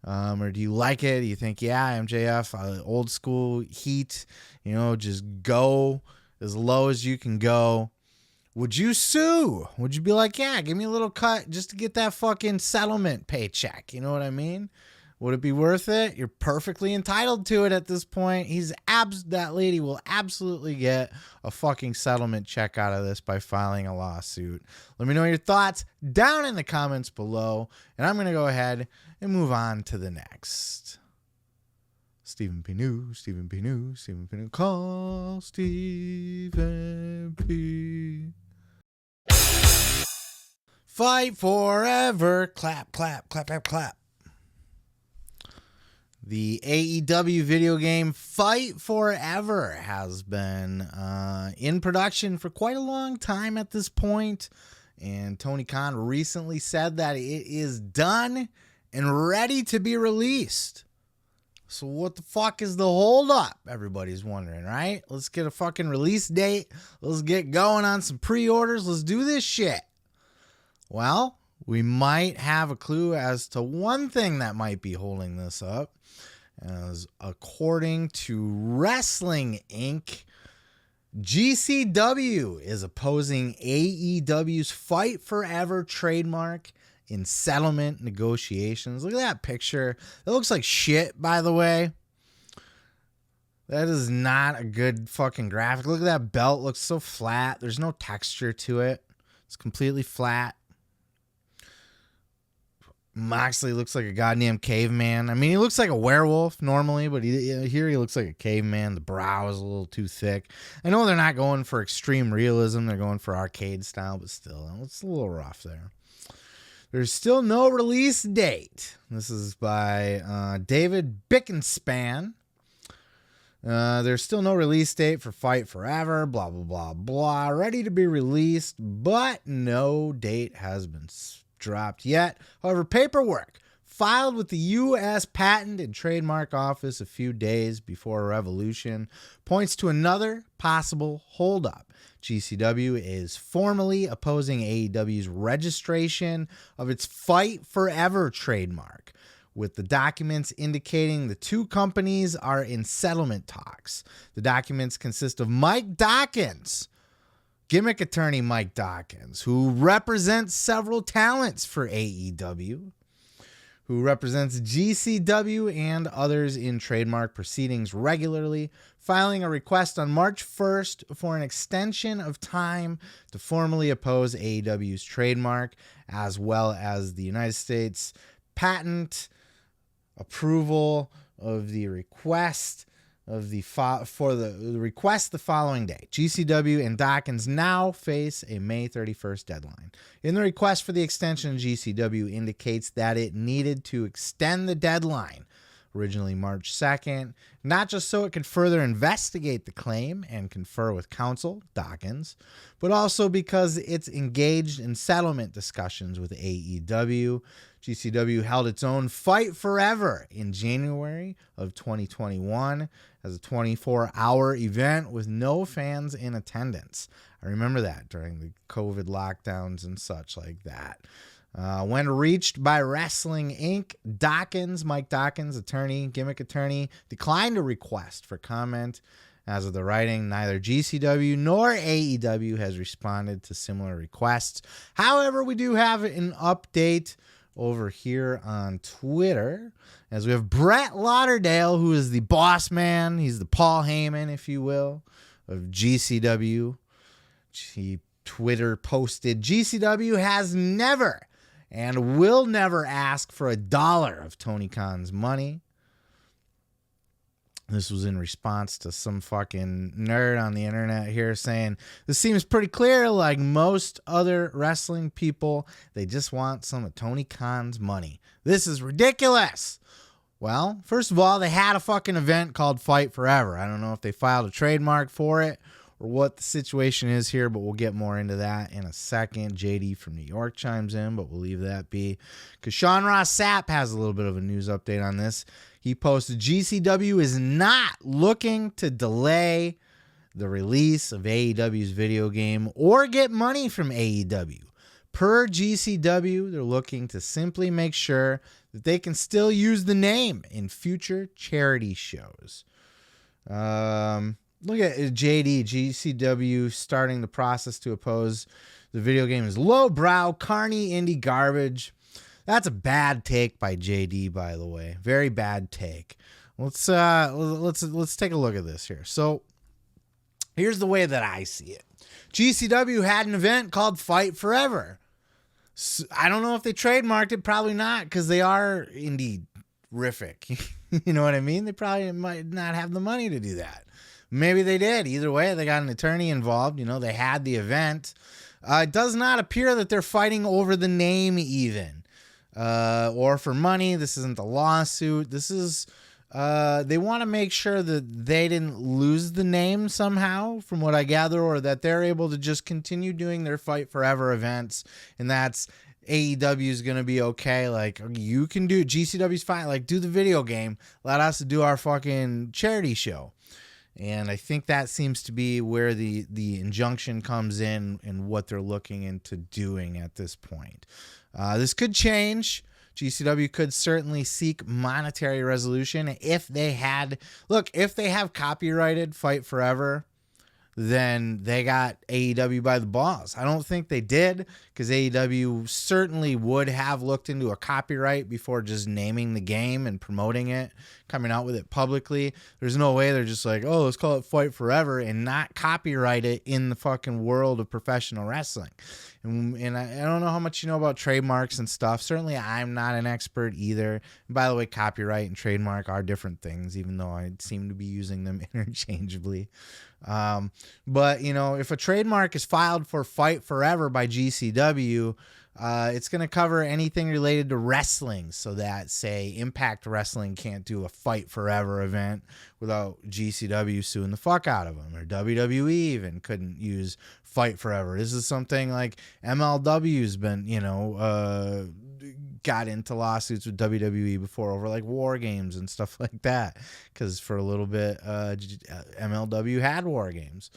A: Or do you like it? Do you think, MJF, old school heat, just go as low as you can go? Would you sue? Would you be like, give me a little cut just to get that fucking settlement paycheck? You know what I mean? Would it be worth it? You're perfectly entitled to it at this point. That lady will absolutely get a fucking settlement check out of this by filing a lawsuit. Let me know your thoughts down in the comments below, and I'm going to go ahead and move on to the next. Stephen P. New, call Stephen P. Fight forever, clap, clap, clap, clap, clap. The AEW video game Fight Forever has been in production for quite a long time at this point, and Tony Khan recently said that it is done and ready to be released. So what the fuck is the holdup? Everybody's wondering, right? Let's get a fucking release date. Let's get going on some pre-orders. Let's do this shit. Well, we might have a clue as to one thing that might be holding this up. As according to Wrestling Inc., GCW is opposing AEW's Fight Forever trademark in settlement negotiations. Look at that picture. That looks like shit, by the way. That is not a good fucking graphic. Look at that belt. It looks so flat. There's no texture to it. It's completely flat. Moxley looks like a goddamn caveman. I mean, he looks like a werewolf normally, but here he looks like a caveman. The brow is a little too thick. I know they're not going for extreme realism. They're going for arcade style, but still, it's a little rough there. There's still no release date. This is by David Bickenspan. There's still no release date for Fight Forever, blah, blah, blah, blah. Ready to be released, but no date has been dropped yet. However, paperwork filed with the U.S. Patent and Trademark Office a few days before Revolution points to another possible holdup. GCW is formally opposing AEW's registration of its Fight Forever trademark, with the documents indicating the two companies are in settlement talks. The documents consist of Mike Dawkins, gimmick attorney Mike Dawkins, who represents several talents for AEW, who represents GCW and others in trademark proceedings regularly, filing a request on March 1st for an extension of time to formally oppose AEW's trademark, as well as the United States patent approval of the request of the request the following day. GCW and Dawkins now face a May 31st deadline. In the request for the extension, GCW indicates that it needed to extend the deadline, originally March 2nd, not just so it could further investigate the claim and confer with counsel, Dawkins, but also because it's engaged in settlement discussions with AEW. GCW held its own Fight Forever in January of 2021 as a 24-hour event with no fans in attendance. I remember that during the COVID lockdowns and such like that. When reached by Wrestling Inc., Mike Dawkins, gimmick attorney, declined a request for comment. As of the writing, neither GCW nor AEW has responded to similar requests. However, we do have an update over here on Twitter, as we have Brett Lauderdale, who is the boss man. He's the Paul Heyman, if you will, of GCW. He Twitter posted, GCW has never and will never ask for $1 of Tony Khan's money. This was in response to some fucking nerd on the internet here saying, this seems pretty clear, like most other wrestling people, they just want some of Tony Khan's money. This is ridiculous. Well, first of all, they had a fucking event called Fight Forever. I don't know if they filed a trademark for it or what the situation is here, but we'll get more into that in a second. JD from New York chimes in, but we'll leave that be because Sean Ross Sapp has a little bit of a news update on this. He posted, GCW is not looking to delay the release of AEW's video game or get money from AEW. Per GCW, they're looking to simply make sure that they can still use the name in future charity shows. Look at JD, GCW starting the process to oppose the video game is lowbrow, carny, indie garbage. That's a bad take by JD, by the way. Very bad take. Let's take a look at this here. So here's the way that I see it. GCW had an event called Fight Forever. So I don't know if they trademarked it. Probably not, because they are indie-rific. You know what I mean? They probably might not have the money to do that. Maybe they did. Either way, they got an attorney involved. You know, they had the event. It does not appear that they're fighting over the name even. Or for money. This isn't a lawsuit. This is they want to make sure that they didn't lose the name somehow, from what I gather, or that they're able to just continue doing their Fight Forever events, and that's AEW is going to be okay. Like, you can do GCW's fine. Like, do the video game. Let us do our fucking charity show. And I think that seems to be where the injunction comes in and what they're looking into doing at this point. This could change. GCW could certainly seek monetary resolution if they have copyrighted Fight Forever, then they got AEW by the balls. I don't think they did, because AEW certainly would have looked into a copyright before just naming the game and promoting it, coming out with it publicly. There's no way they're just like, oh, let's call it Fight Forever and not copyright it in the fucking world of professional wrestling. And I don't know how much you know about trademarks and stuff. Certainly I'm not an expert either. And by the way, copyright and trademark are different things, even though I seem to be using them interchangeably. But, you know, if a trademark is filed for Fight Forever by GCW, it's going to cover anything related to wrestling, so that, say, Impact Wrestling can't do a Fight Forever event without GCW suing the fuck out of them, or WWE even couldn't use Fight Forever. This is something like MLW's been, got into lawsuits with WWE before over like War Games and stuff like that, because for a little bit MLW had War Games.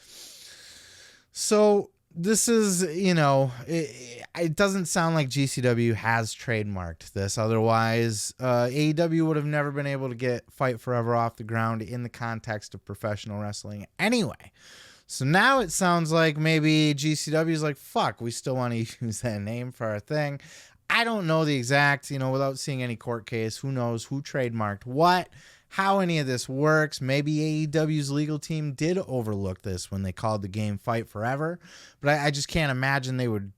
A: So this is, it doesn't sound like GCW has trademarked this. Otherwise, AEW would have never been able to get Fight Forever off the ground in the context of professional wrestling anyway. So now it sounds like maybe GCW is like, fuck, we still want to use that name for our thing. I don't know the exact, without seeing any court case, who knows who trademarked what, how any of this works. Maybe AEW's legal team did overlook this when they called the game Fight Forever, but I just can't imagine they would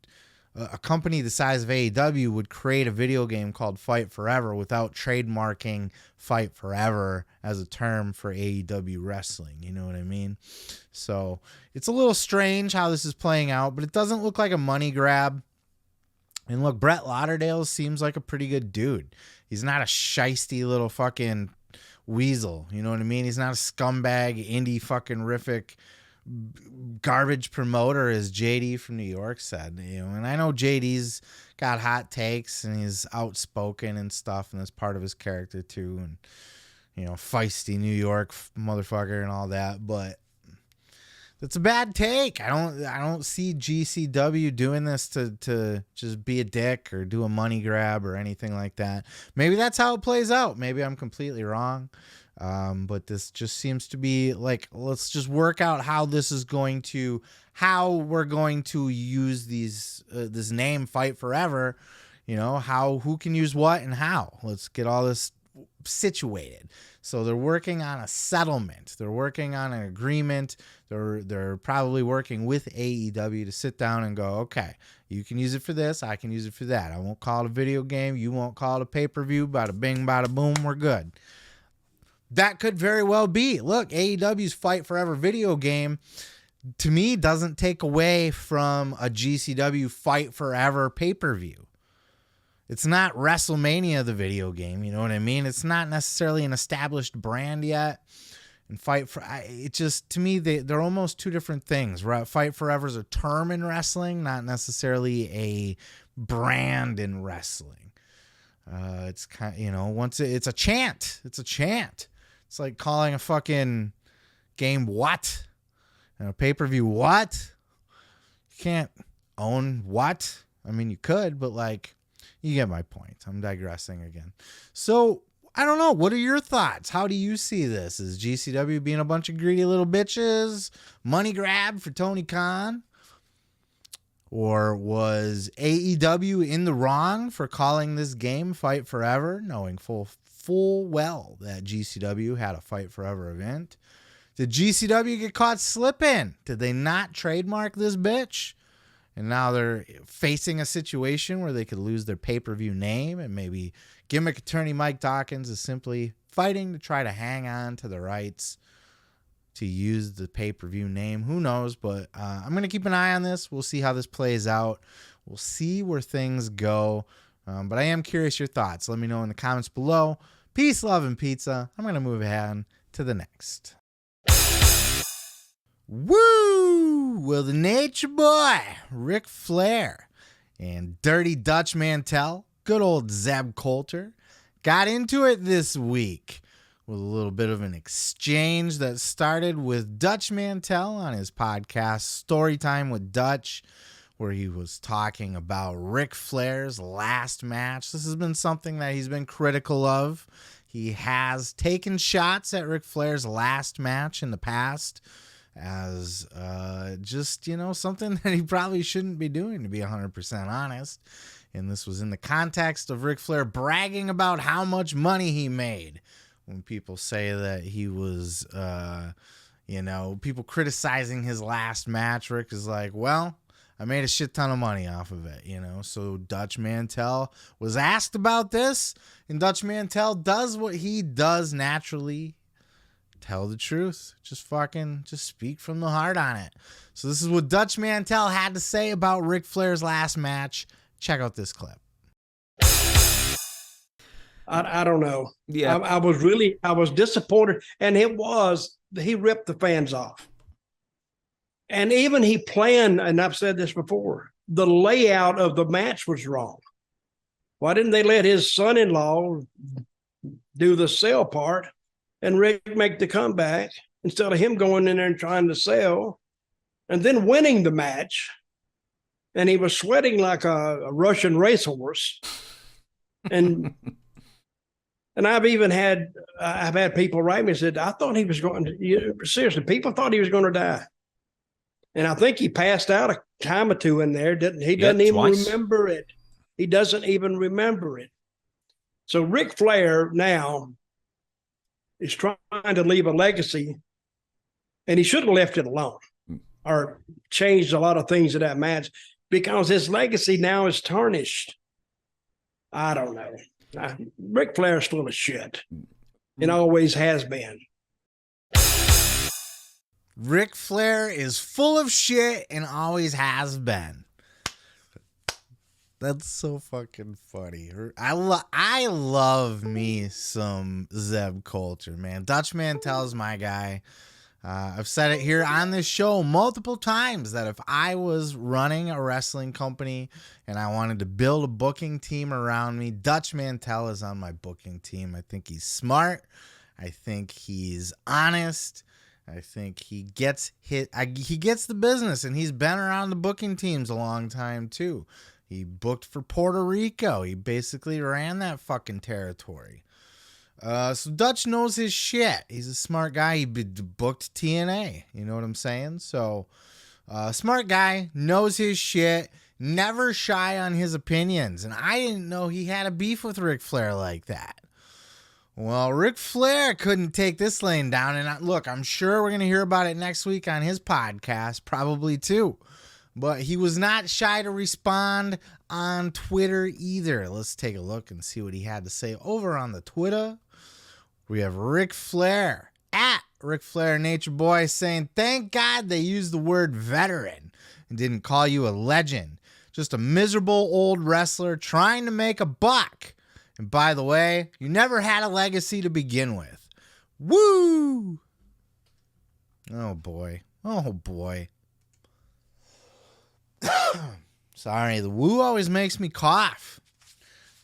A: a company the size of AEW would create a video game called Fight Forever without trademarking Fight Forever as a term for AEW wrestling. You know what I mean? So it's a little strange how this is playing out, but it doesn't look like a money grab. And look, Brett Lauderdale seems like a pretty good dude. He's not a shisty little fucking weasel. You know what I mean? He's not a scumbag, indie fucking rific garbage promoter, as JD from New York said. You know, and I know JD's got hot takes and he's outspoken and stuff, and that's part of his character too. And you know, feisty New York motherfucker and all that, but that's a bad take. I don't see GCW doing this to just be a dick or do a money grab or anything like that. Maybe that's how it plays out. Maybe I'm completely wrong. But this just seems to be like, let's just work out how we're going to use this name Fight Forever, you know, who can use what and how. Let's get all this situated. So they're working on a settlement. They're working on an agreement. They're probably working with AEW to sit down and go, okay, you can use it for this. I can use it for that. I won't call it a video game. You won't call it a pay-per-view. Bada bing, bada boom. We're good. That could very well be. Look, AEW's Fight Forever video game, to me, doesn't take away from a GCW Fight Forever pay-per-view. It's not WrestleMania, the video game. You know what I mean? It's not necessarily an established brand yet. And it just, to me, they're almost two different things. Fight Forever is a term in wrestling, not necessarily a brand in wrestling. It's kind of, you know, it's a chant. It's a chant. It's like calling a fucking game what? And a pay-per-view what? You can't own what? I mean, you could, but like, you get my point. I'm digressing again. So, I don't know. What are your thoughts? How do you see this? Is GCW being a bunch of greedy little bitches? Money grab for Tony Khan? Or was AEW in the wrong for calling this game Fight Forever, knowing full well that GCW had a Fight Forever event? Did GCW get caught slipping? Did they not trademark this bitch? And now they're facing a situation where they could lose their pay-per-view name, and maybe gimmick attorney Mike Dawkins is simply fighting to try to hang on to the rights to use the pay-per-view name. Who knows? But I'm going to keep an eye on this. We'll see how this plays out. We'll see where things go. But I am curious your thoughts. Let me know in the comments below. Peace, love, and pizza. I'm going to move ahead to the next. Woo! Well, the Nature Boy, Ric Flair, and Dirty Dutch Mantell, good old Zeb Coulter, got into it this week with a little bit of an exchange that started with Dutch Mantell on his podcast, Storytime with Dutch, where he was talking about Ric Flair's last match. This has been something that he's been critical of. He has taken shots at Ric Flair's last match in the past as just, you know, something that he probably shouldn't be doing, to be 100% honest. And this was in the context of Ric Flair bragging about how much money he made. When people say that he was, you know, people criticizing his last match, Rick is like, well, I made a shit ton of money off of it, you know. So Dutch Mantell was asked about this, and Dutch Mantell does what he does naturally. Tell the truth. Just speak from the heart on it. So this is what Dutch Mantell had to say about Ric Flair's last match. Check out this clip.
F: I don't know.
G: Yeah.
F: I was disappointed. And he ripped the fans off. And even he planned, and I've said this before, the layout of the match was wrong. Why didn't they let his son-in-law do the sell part and Rick make the comeback instead of him going in there and trying to sell and then winning the match? And he was sweating like a Russian racehorse. And I've had people write me and said, I thought he was going to, seriously, people thought he was going to die. And I think he passed out a time or two in there. He doesn't even remember it. He doesn't even remember it. So Ric Flair now is trying to leave a legacy, and he should have left it alone or changed a lot of things in that match. because his legacy now is tarnished. I don't know. Ric Flair's full of shit. It always has been.
A: Ric Flair is full of shit and always has been. That's so fucking funny. I love me some Zeb culture, man. Dutch Mantell is my guy. I've said it here on this show multiple times that if I was running a wrestling company and I wanted to build a booking team around me, Dutch Mantell is on my booking team. I think he's smart. I think he's honest. I think he gets he gets the business, and he's been around the booking teams a long time too. He booked for Puerto Rico. He basically ran that fucking territory. So Dutch knows his shit. He's a smart guy. He booked TNA. You know what I'm saying? So smart guy, knows his shit, never shy on his opinions. And I didn't know he had a beef with Ric Flair like that. Well, Ric Flair couldn't take this laying down. And look, I'm sure we're going to hear about it next week on his podcast, probably too. But he was not shy to respond on Twitter either. Let's take a look and see what he had to say over on the Twitter. We have Ric Flair, at Ric Flair Nature Boy, saying, thank God they used the word veteran and didn't call you a legend. Just a miserable old wrestler trying to make a buck. And by the way, you never had a legacy to begin with. Woo! Oh, boy. Oh, boy. Sorry, the woo always makes me cough.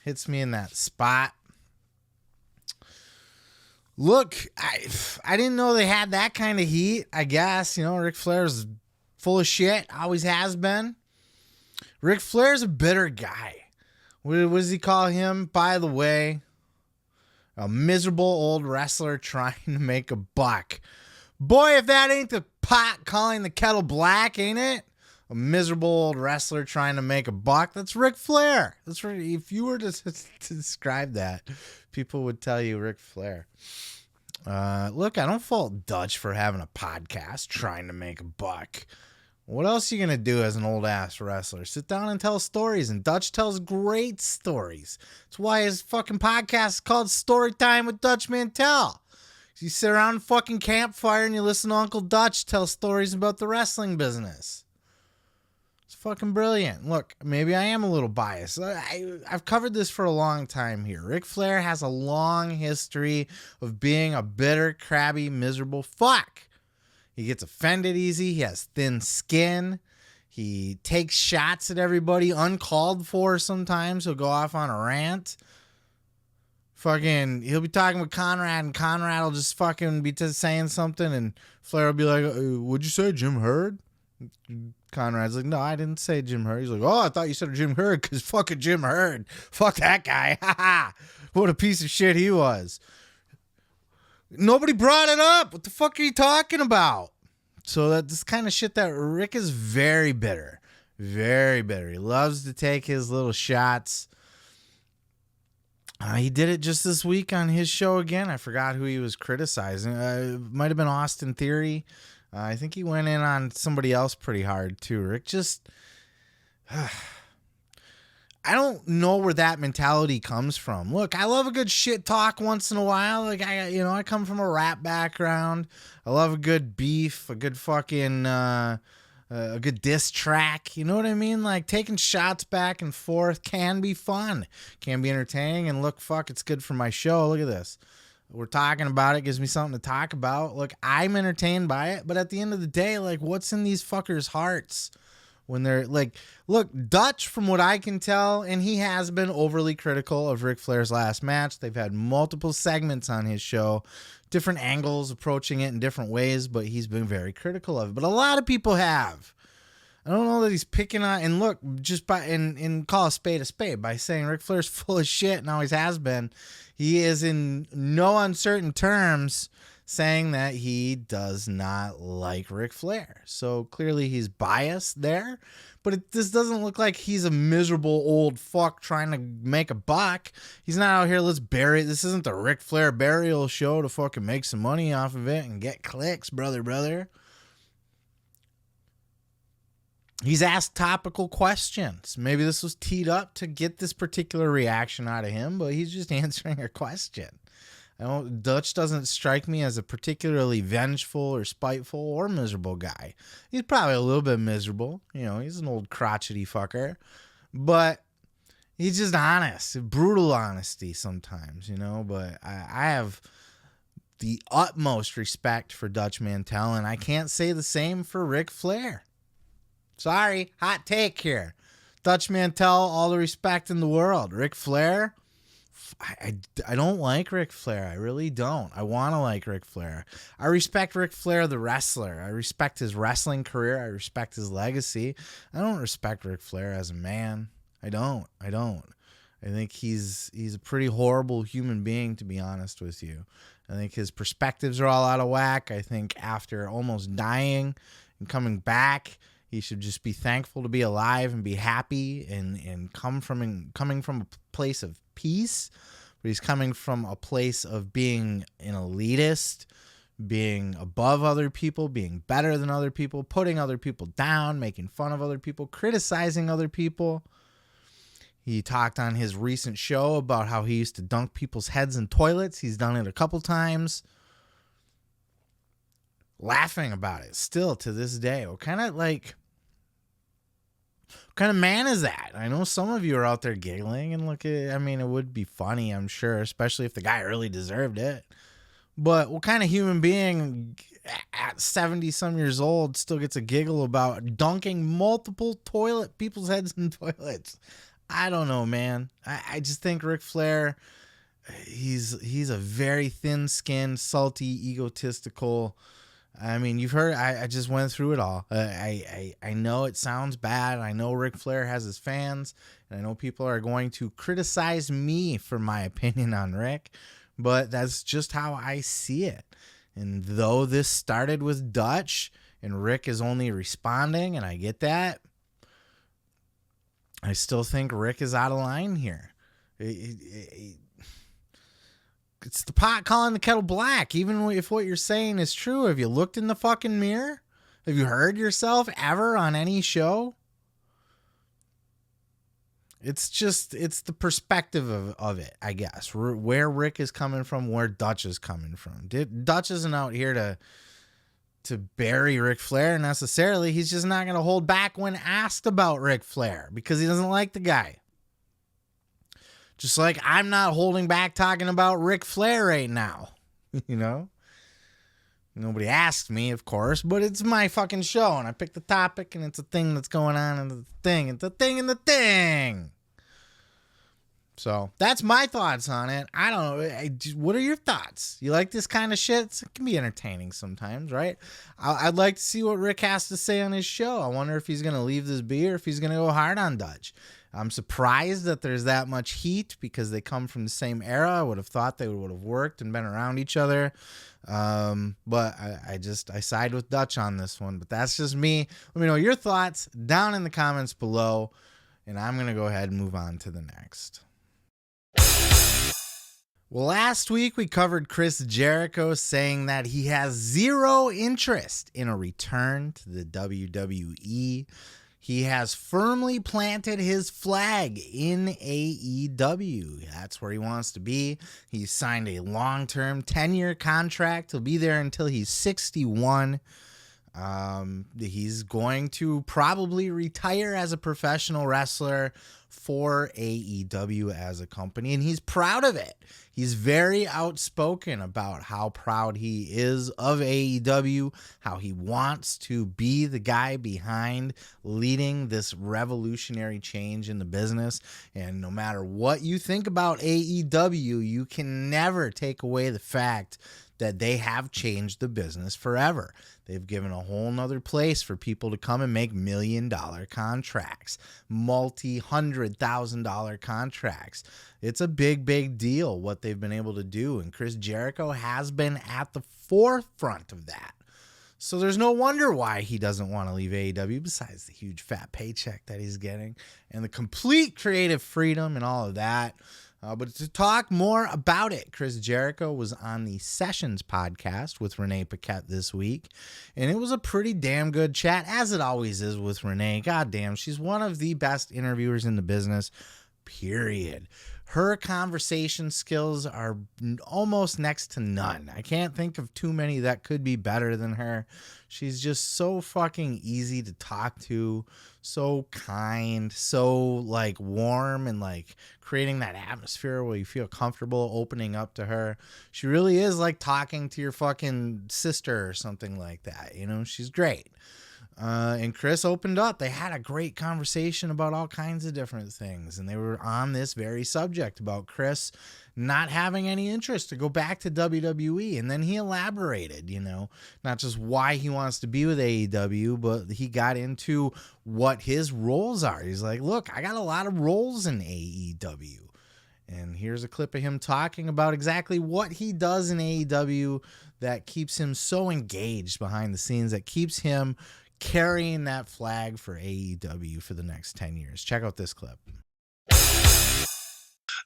A: Hits me in that spot. Look, I didn't know they had that kind of heat, I guess. You know, Ric Flair's full of shit, always has been. Ric Flair's a bitter guy. What does he call him, by the way? A miserable old wrestler trying to make a buck. Boy, if that ain't the pot calling the kettle black, ain't it? A miserable old wrestler trying to make a buck. That's Ric Flair. That's right. If you were to describe that, people would tell you Ric Flair. Look, I don't fault Dutch for having a podcast trying to make a buck. What else are you going to do as an old ass wrestler? Sit down and tell stories. And Dutch tells great stories. That's why his fucking podcast is called Story Time with Dutch Mantell. You sit around a fucking campfire and you listen to Uncle Dutch tell stories about the wrestling business. Fucking brilliant. Look, maybe I am a little biased. I've covered this for a long time here. Ric Flair has a long history of being a bitter, crabby, miserable fuck. He gets offended easy. He has thin skin. He takes shots at everybody uncalled for sometimes. He'll go off on a rant. Fucking, he'll be talking with Conrad, and Conrad will just fucking be saying something, and Flair will be like, what'd you say, Jim Herd? Conrad's like, no, I didn't say Jim Herd. He's like, oh, I thought you said Jim Herd because fucking Jim Herd. Fuck that guy. Ha ha. What a piece of shit he was. Nobody brought it up. What the fuck are you talking about? So that's this kind of shit that Rick is very bitter. Very bitter. He loves to take his little shots. He did it just this week on his show again. I forgot who he was criticizing. It might have been Austin Theory. I think he went in on somebody else pretty hard too. Rick just, I don't know where that mentality comes from. Look, I love a good shit talk once in a while. Like I come from a rap background. I love a good beef, a good fucking, a good diss track. You know what I mean? Like taking shots back and forth can be fun, can be entertaining. And look, fuck, it's good for my show. Look at this. We're talking about it, gives me something to talk about. Look, I'm entertained by it, but at the end of the day, like, what's in these fuckers' hearts when they're like, look, Dutch, from what I can tell, and he has been overly critical of Ric Flair's last match. They've had multiple segments on his show, different angles, approaching it in different ways, but he's been very critical of it. But a lot of people have. I don't know that he's picking on, and look, just by, and call a spade by saying Ric Flair's full of shit and always has been. He is in no uncertain terms saying that he does not like Ric Flair. So clearly he's biased there, but this doesn't look like he's a miserable old fuck trying to make a buck. He's not out here, let's bury it. This isn't the Ric Flair burial show to fucking make some money off of it and get clicks, brother. He's asked topical questions. Maybe this was teed up to get this particular reaction out of him, but he's just answering a question. Dutch doesn't strike me as a particularly vengeful or spiteful or miserable guy. He's probably a little bit miserable. He's an old crotchety fucker. But he's just honest, brutal honesty sometimes, But I have the utmost respect for Dutch Mantell, and I can't say the same for Ric Flair. Sorry, hot take here. Dutch Mantell, all the respect in the world. Ric Flair, I don't like Ric Flair. I really don't. I want to like Ric Flair. I respect Ric Flair, the wrestler. I respect his wrestling career. I respect his legacy. I don't respect Ric Flair as a man. I don't. I think he's a pretty horrible human being, to be honest with you. I think his perspectives are all out of whack. I think after almost dying and coming back, he should just be thankful to be alive and be happy and coming from a place of peace. But he's coming from a place of being an elitist, being above other people, being better than other people, putting other people down, making fun of other people, criticizing other people. He talked on his recent show about how he used to dunk people's heads in toilets. He's done it a couple times. Laughing about it still to this day. What kind of man is that? I know some of you are out there giggling and it would be funny, I'm sure, especially if the guy really deserved it. But what kind of human being at 70 some years old still gets a giggle about dunking multiple people's heads in toilets? I don't know, man. I just think Ric Flair, he's a very thin-skinned, salty, egotistical. I mean, you've heard, I just went through it all. I know it sounds bad. I know Ric Flair has his fans, and I know people are going to criticize me for my opinion on Rick, but that's just how I see it. And though this started with Dutch, and Rick is only responding, and I get that, I still think Rick is out of line here. It's the pot calling the kettle black. Even if what you're saying is true, have you looked in the fucking mirror? Have you heard yourself ever on any show? It's the perspective of it, I guess. Where Rick is coming from, where Dutch is coming from. Dutch isn't out here to bury Ric Flair necessarily. He's just not going to hold back when asked about Ric Flair because he doesn't like the guy. Just like I'm not holding back talking about Ric Flair right now. Nobody asked me, of course, but it's my fucking show and I picked the topic and it's a thing that's going on and the thing. It's a thing and the thing. So that's my thoughts on it. I don't know. What are your thoughts? You like this kind of shit? It can be entertaining sometimes, right? I'd like to see what Rick has to say on his show. I wonder if he's going to leave this be or if he's going to go hard on Dutch. I'm surprised that there's that much heat because they come from the same era. I would have thought they would have worked and been around each other. But I side with Dutch on this one. But that's just me. Let me know your thoughts down in the comments below. And I'm going to go ahead and move on to the next. Well, last week we covered Chris Jericho saying that he has zero interest in a return to the WWE. He has firmly planted his flag in AEW. That's where he wants to be. He's signed a long-term 10-year contract. He'll be there until he's 61. He's going to probably retire as a professional wrestler for AEW as a company, and he's proud of it. He's very outspoken about how proud he is of AEW, how he wants to be the guy behind leading this revolutionary change in the business. And no matter what you think about AEW, you can never take away the fact that they have changed the business forever. They've given a whole nother place for people to come and make $1 million contracts, multi-$100,000 contracts. It's a big, big deal what they've been able to do. And Chris Jericho has been at the forefront of that. So there's no wonder why he doesn't want to leave AEW, besides the huge fat paycheck that he's getting and the complete creative freedom and all of that. But to talk more about it, Chris Jericho was on the Sessions podcast with Renee Paquette this week, and it was a pretty damn good chat, as it always is with Renee. God damn, she's one of the best interviewers in the business, period. Her conversation skills are almost next to none. I can't think of too many that could be better than her. She's just so fucking easy to talk to, so kind, so like warm, and like creating that atmosphere where you feel comfortable opening up to her. She really is like talking to your fucking sister or something like that. You know, she's great. And Chris opened up. They had a great conversation about all kinds of different things. And they were on this very subject about Chris not having any interest to go back to WWE. And then he elaborated, you know, not just why he wants to be with AEW, but he got into what his roles are. He's like, look, I got a lot of roles in AEW. And here's a clip of him talking about exactly what he does in AEW that keeps him so engaged behind the scenes, that keeps him carrying that flag for AEW for the next 10 years. Check out this clip.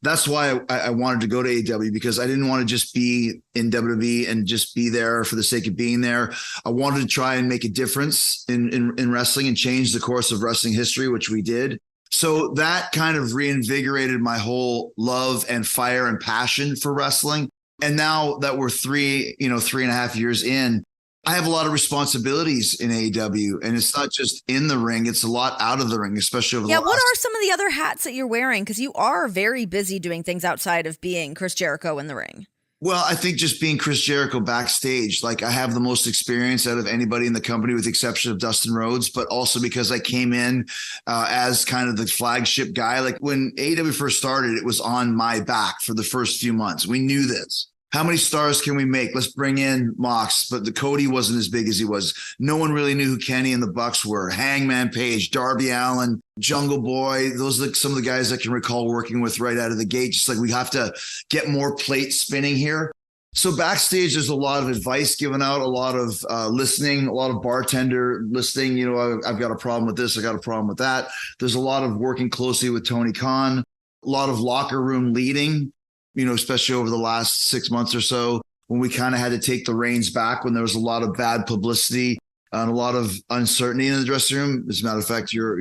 G: That's why I wanted to go to AEW, because I didn't want to just be in WWE and just be there for the sake of being there. I wanted to try and make a difference in wrestling and change the course of wrestling history, which we did. So that kind of reinvigorated my whole love and fire and passion for wrestling. And now that we're 3.5 years in, I have a lot of responsibilities in AEW, and it's not just in the ring, it's a lot out of the ring, especially over the
H: what are some of the other hats that you're wearing? Because you are very busy doing things outside of being Chris Jericho in the ring.
G: Well, I think just being Chris Jericho backstage, like I have the most experience out of anybody in the company with the exception of Dustin Rhodes, but also because I came in as kind of the flagship guy. Like when AEW first started, it was on my back for the first few months. We knew this. How many stars can we make? Let's bring in Mox. But the Cody wasn't as big as he was. No one really knew who Kenny and the Bucks were. Hangman Page, Darby Allin, Jungle Boy. Those are some of the guys I can recall working with right out of the gate. Just like we have to get more plates spinning here. So backstage, there's a lot of advice given out, a lot of listening, a lot of bartender listening. You know, I've got a problem with this. I got a problem with that. There's a lot of working closely with Tony Khan, a lot of locker room leading. You know, especially over the last 6 months or so, when we kind of had to take the reins back, when there was a lot of bad publicity and a lot of uncertainty in the dressing room. As a matter of fact, your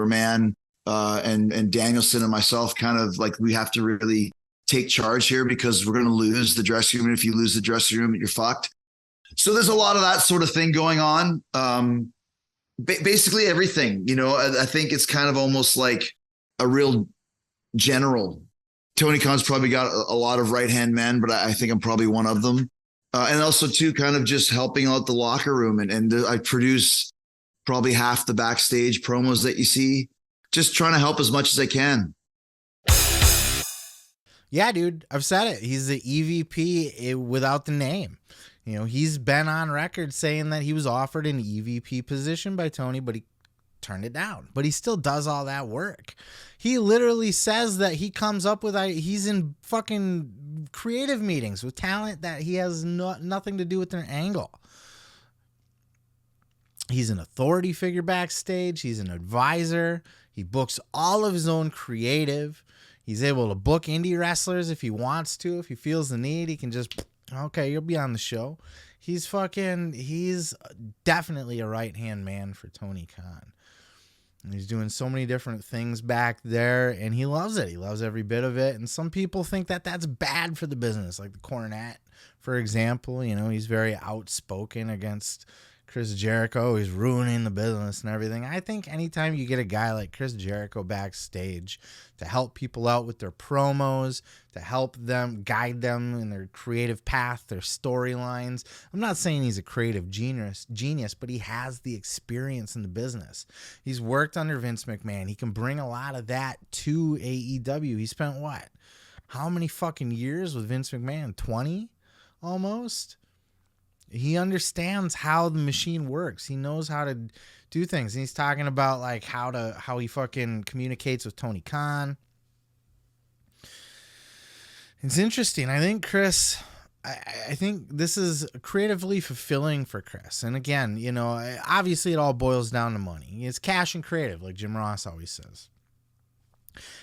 G: man and Danielson and myself kind of like, we have to really take charge here because we're going to lose the dressing room. And if you lose the dressing room, you're fucked. So there's a lot of that sort of thing going on. Basically everything, you know, I think it's kind of almost like a real general. Tony Khan's probably got a lot of right-hand men, but I think I'm probably one of them. And also, too, kind of just helping out the locker room. And I produce probably half the backstage promos that you see, just trying to help as much as I can.
A: Yeah, dude, I've said it. He's the EVP without the name. You know, he's been on record saying that he was offered an EVP position by Tony, but he turned it down. But he still does all that work. He literally says that he comes up with, he's in fucking creative meetings with talent that he has nothing to do with their angle. He's an authority figure backstage. He's an advisor. He books all of his own creative. He's able to book indie wrestlers if he wants to. If he feels the need, he can just, okay, you'll be on the show. He's definitely a right-hand man for Tony Khan. He's doing so many different things back there, and he loves it. He loves every bit of it. And some people think that that's bad for the business, like the Cornette, for example. You know, he's very outspoken against Chris Jericho. He's ruining the business and everything. I think anytime you get a guy like Chris Jericho backstage to help people out with their promos, to help them, guide them in their creative path, their storylines. I'm not saying he's a creative genius, but he has the experience in the business. He's worked under Vince McMahon. He can bring a lot of that to AEW. He spent what? How many fucking years with Vince McMahon? 20 almost? He understands how the machine works. He knows how to do things. And he's talking about like how he fucking communicates with Tony Khan. It's interesting. I think Chris, I think this is creatively fulfilling for Chris. And again, you know, obviously it all boils down to money. It's cash and creative, like Jim Ross always says.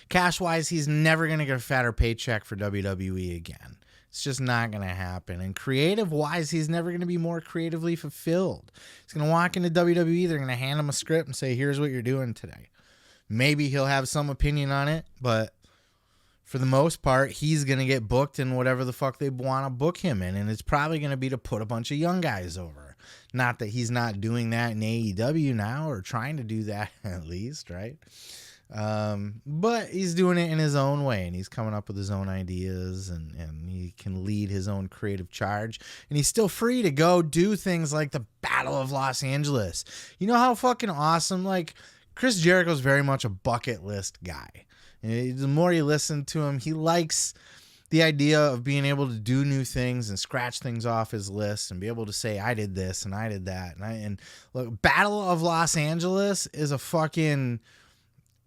A: Cash-wise, he's never going to get a fatter paycheck for WWE again. It's just not going to happen. And creative-wise, he's never going to be more creatively fulfilled. He's going to walk into WWE, they're going to hand him a script and say, here's what you're doing today. Maybe he'll have some opinion on it, but for the most part, he's going to get booked in whatever the fuck they want to book him in, and it's probably going to be to put a bunch of young guys over. Not that he's not doing that in AEW now, or trying to do that at least, right? But he's doing it in his own way, and he's coming up with his own ideas, and he can lead his own creative charge, and he's still free to go do things like the Battle of Los Angeles. You know how fucking awesome, like, Chris Jericho's very much a bucket list guy. The more you listen to him, he likes the idea of being able to do new things and scratch things off his list and be able to say, I did this and I did that. And look, Battle of Los Angeles is a fucking,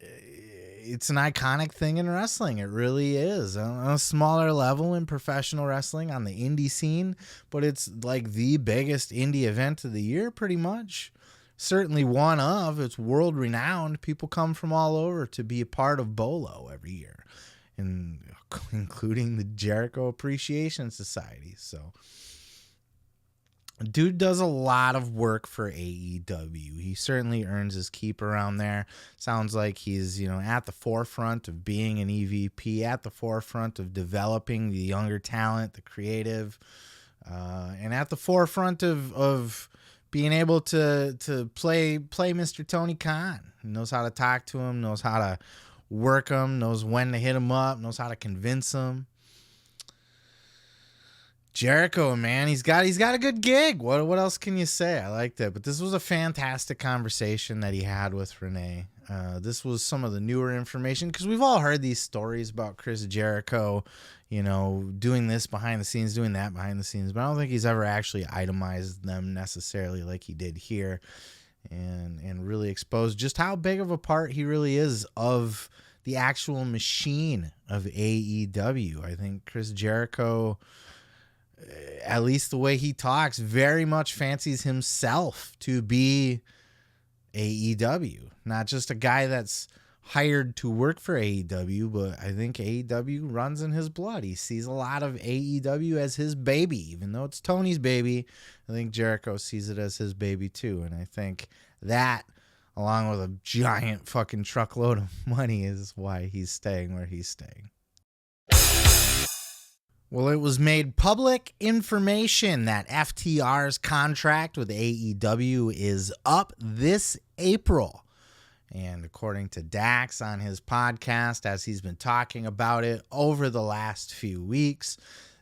A: it's an iconic thing in wrestling. It really is. On a smaller level in professional wrestling on the indie scene, but it's like the biggest indie event of the year pretty much. Certainly one of. It's world renowned. People come from all over to be a part of Bolo every year, and including the Jericho Appreciation Society. So dude does a lot of work for AEW. He certainly earns his keep around there. Sounds like he's, at the forefront of being an EVP, at the forefront of developing the younger talent, the creative, and at the forefront of being able to play Mr. Tony Khan. He knows how to talk to him, knows how to work him, knows when to hit him up, knows how to convince him. Jericho, man, he's got a good gig. What else can you say? I liked it. But this was a fantastic conversation that he had with Renee. This was some of the newer information, because we've all heard these stories about Chris Jericho, doing this behind the scenes, doing that behind the scenes, but I don't think he's ever actually itemized them necessarily like he did here, and really exposed just how big of a part he really is of the actual machine of AEW. I think Chris Jericho, at least the way he talks, very much fancies himself to be AEW, not just a guy that's hired to work for AEW, but I think AEW runs in his blood. He sees a lot of AEW as his baby, even though it's Tony's baby. I think Jericho sees it as his baby too, and I think that, along with a giant fucking truckload of money, is why he's staying where he's staying. Well, it was made public information that FTR's contract with AEW is up this April. And according to Dax on his podcast, as he's been talking about it over the last few weeks,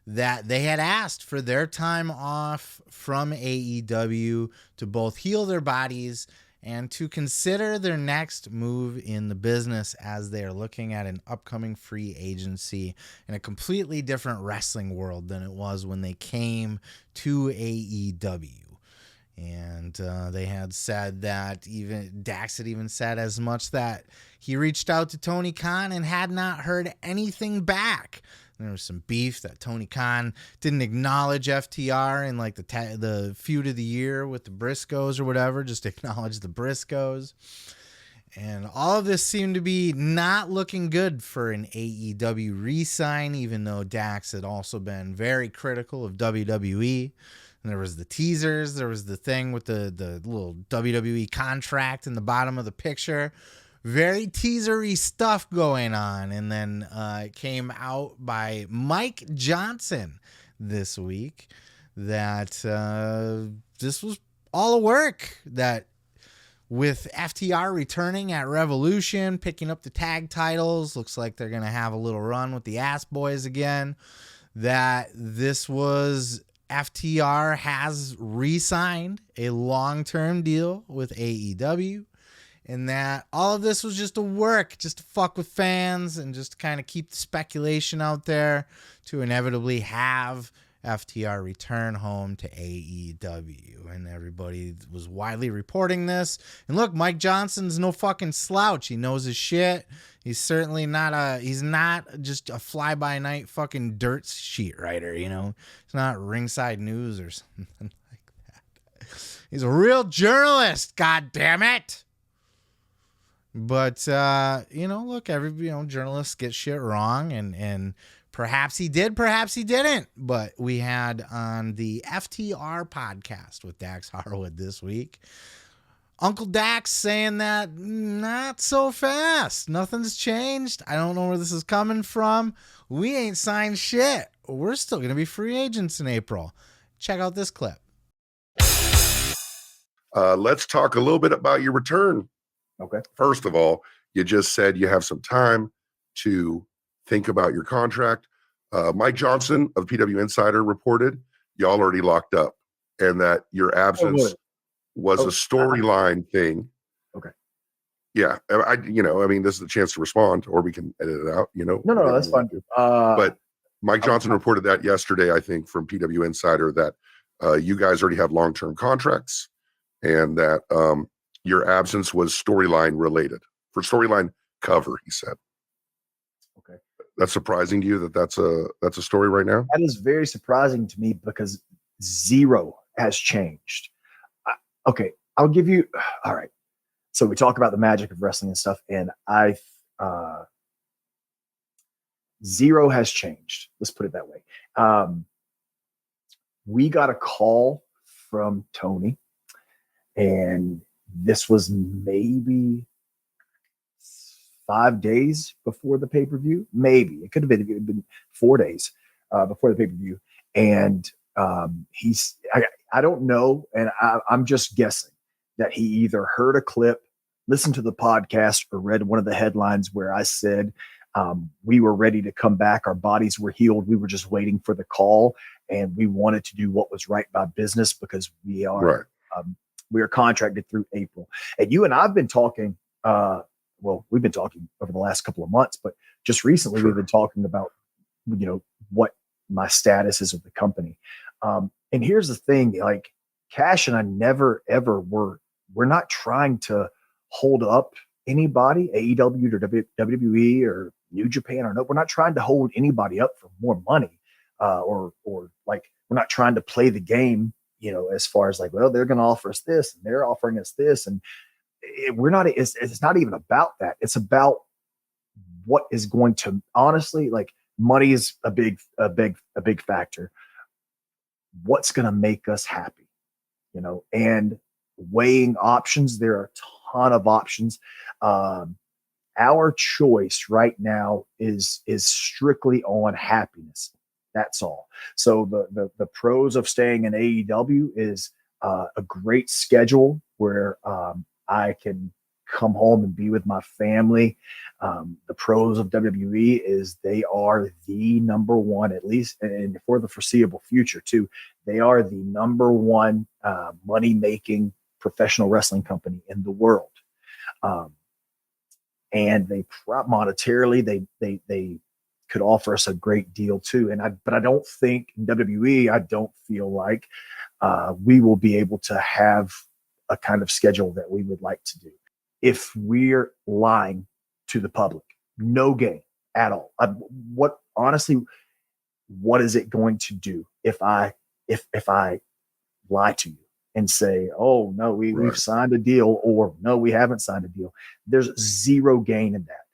A: that they had asked for their time off from AEW to both heal their bodies and to consider their next move in the business, as they are looking at an upcoming free agency in a completely different wrestling world than it was when they came to AEW. And they had said that, even Dax had even said as much, that he reached out to Tony Khan and had not heard anything back. There was some beef that Tony Khan didn't acknowledge FTR in like the feud of the year with the Briscoes or whatever, just acknowledge the Briscoes. And all of this seemed to be not looking good for an AEW re-sign, even though Dax had also been very critical of WWE. And there was the teasers. There was the thing with the little WWE contract in the bottom of the picture. Very teasery stuff going on. And then it came out by Mike Johnson this week that this was all a work. That with FTR returning at Revolution, picking up the tag titles, looks like they're going to have a little run with the Ass Boys again, that this was... FTR has re-signed a long-term deal with AEW, and that all of this was just a work, just to fuck with fans and just to kind of keep the speculation out there to inevitably have FTR return home to AEW. And everybody was widely reporting this. And look, Mike Johnson's no fucking slouch. He knows his shit. He's certainly not he's not just a fly-by-night fucking dirt sheet writer, It's not Ringside News or something like that. He's a real journalist, god damn it. But, look, journalists get shit wrong, and perhaps he did, perhaps he didn't. But we had on the FTR podcast with Dax Harwood this week, Uncle Dax saying that not so fast. Nothing's changed. I don't know where this is coming from. We ain't signed shit. We're still going to be free agents in April. Check out this clip.
I: Let's talk a little bit about your return.
J: Okay.
I: First of all, you just said you have some time to think about your contract. Mike Johnson of PW Insider reported y'all already locked up and that your absence was a storyline thing.
J: Okay.
I: Yeah. This is a chance to respond, or we can edit it out,
J: No, that's fine.
I: But Mike Johnson reported that yesterday, I think, from PW Insider, that you guys already have long-term contracts and that your absence was storyline related for storyline cover, he said.
J: Okay.
I: That's surprising to you that's a story right now?
J: That is very surprising to me because zero has changed. Okay. I'll give you, all right. So we talk about the magic of wrestling and stuff, and zero has changed. Let's put it that way. We got a call from Tony, and this was maybe 5 days before the pay-per-view. Maybe it could have been 4 days before the pay-per-view. And I don't know. And I'm just guessing that he either heard a clip, listened to the podcast, or read one of the headlines where I said, we were ready to come back. Our bodies were healed. We were just waiting for the call, and we wanted to do what was right by business because we are,
I: right.
J: We are contracted through April. And you and I've been talking, we've been talking over the last couple of months, but just recently we've been talking about, what my status is with the company. And here's the thing, like Cash and I never, ever we're not trying to hold up anybody, AEW or WWE or New Japan, or no, we're not trying to hold anybody up for more money, or like we're not trying to play the game, as far as like, well, they're going to offer us this and they're offering us this, and it's not even about that. It's about what is going to, honestly, like money is a big factor. What's going to make us happy, and weighing options. There are a ton of options. Our choice right now is strictly on happiness. That's all. So the pros of staying in AEW is a great schedule where I can come home and be with my family. The pros of WWE is they are the number one, at least, and for the foreseeable future too, they are the number one money-making professional wrestling company in the world. And they monetarily, they could offer us a great deal too. But I don't think in WWE, I don't feel like we will be able to have a kind of schedule that we would like to do. If we're lying to the public, no gain at all. What is it going to do if I lie to you and say, oh no, we've signed a deal, or no, we haven't signed a deal? There's zero gain in that.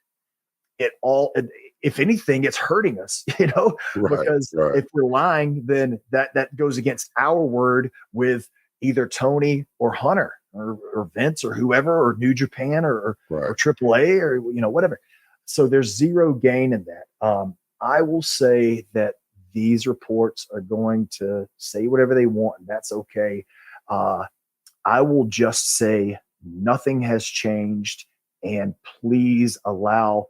J: If anything, it's hurting us, because if we're lying, then that goes against our word with either Tony or Hunter or Vince or whoever, or New Japan or AAA or, whatever. So there's zero gain in that. I will say that these reports are going to say whatever they want, and that's okay. I will just say nothing has changed, and please allow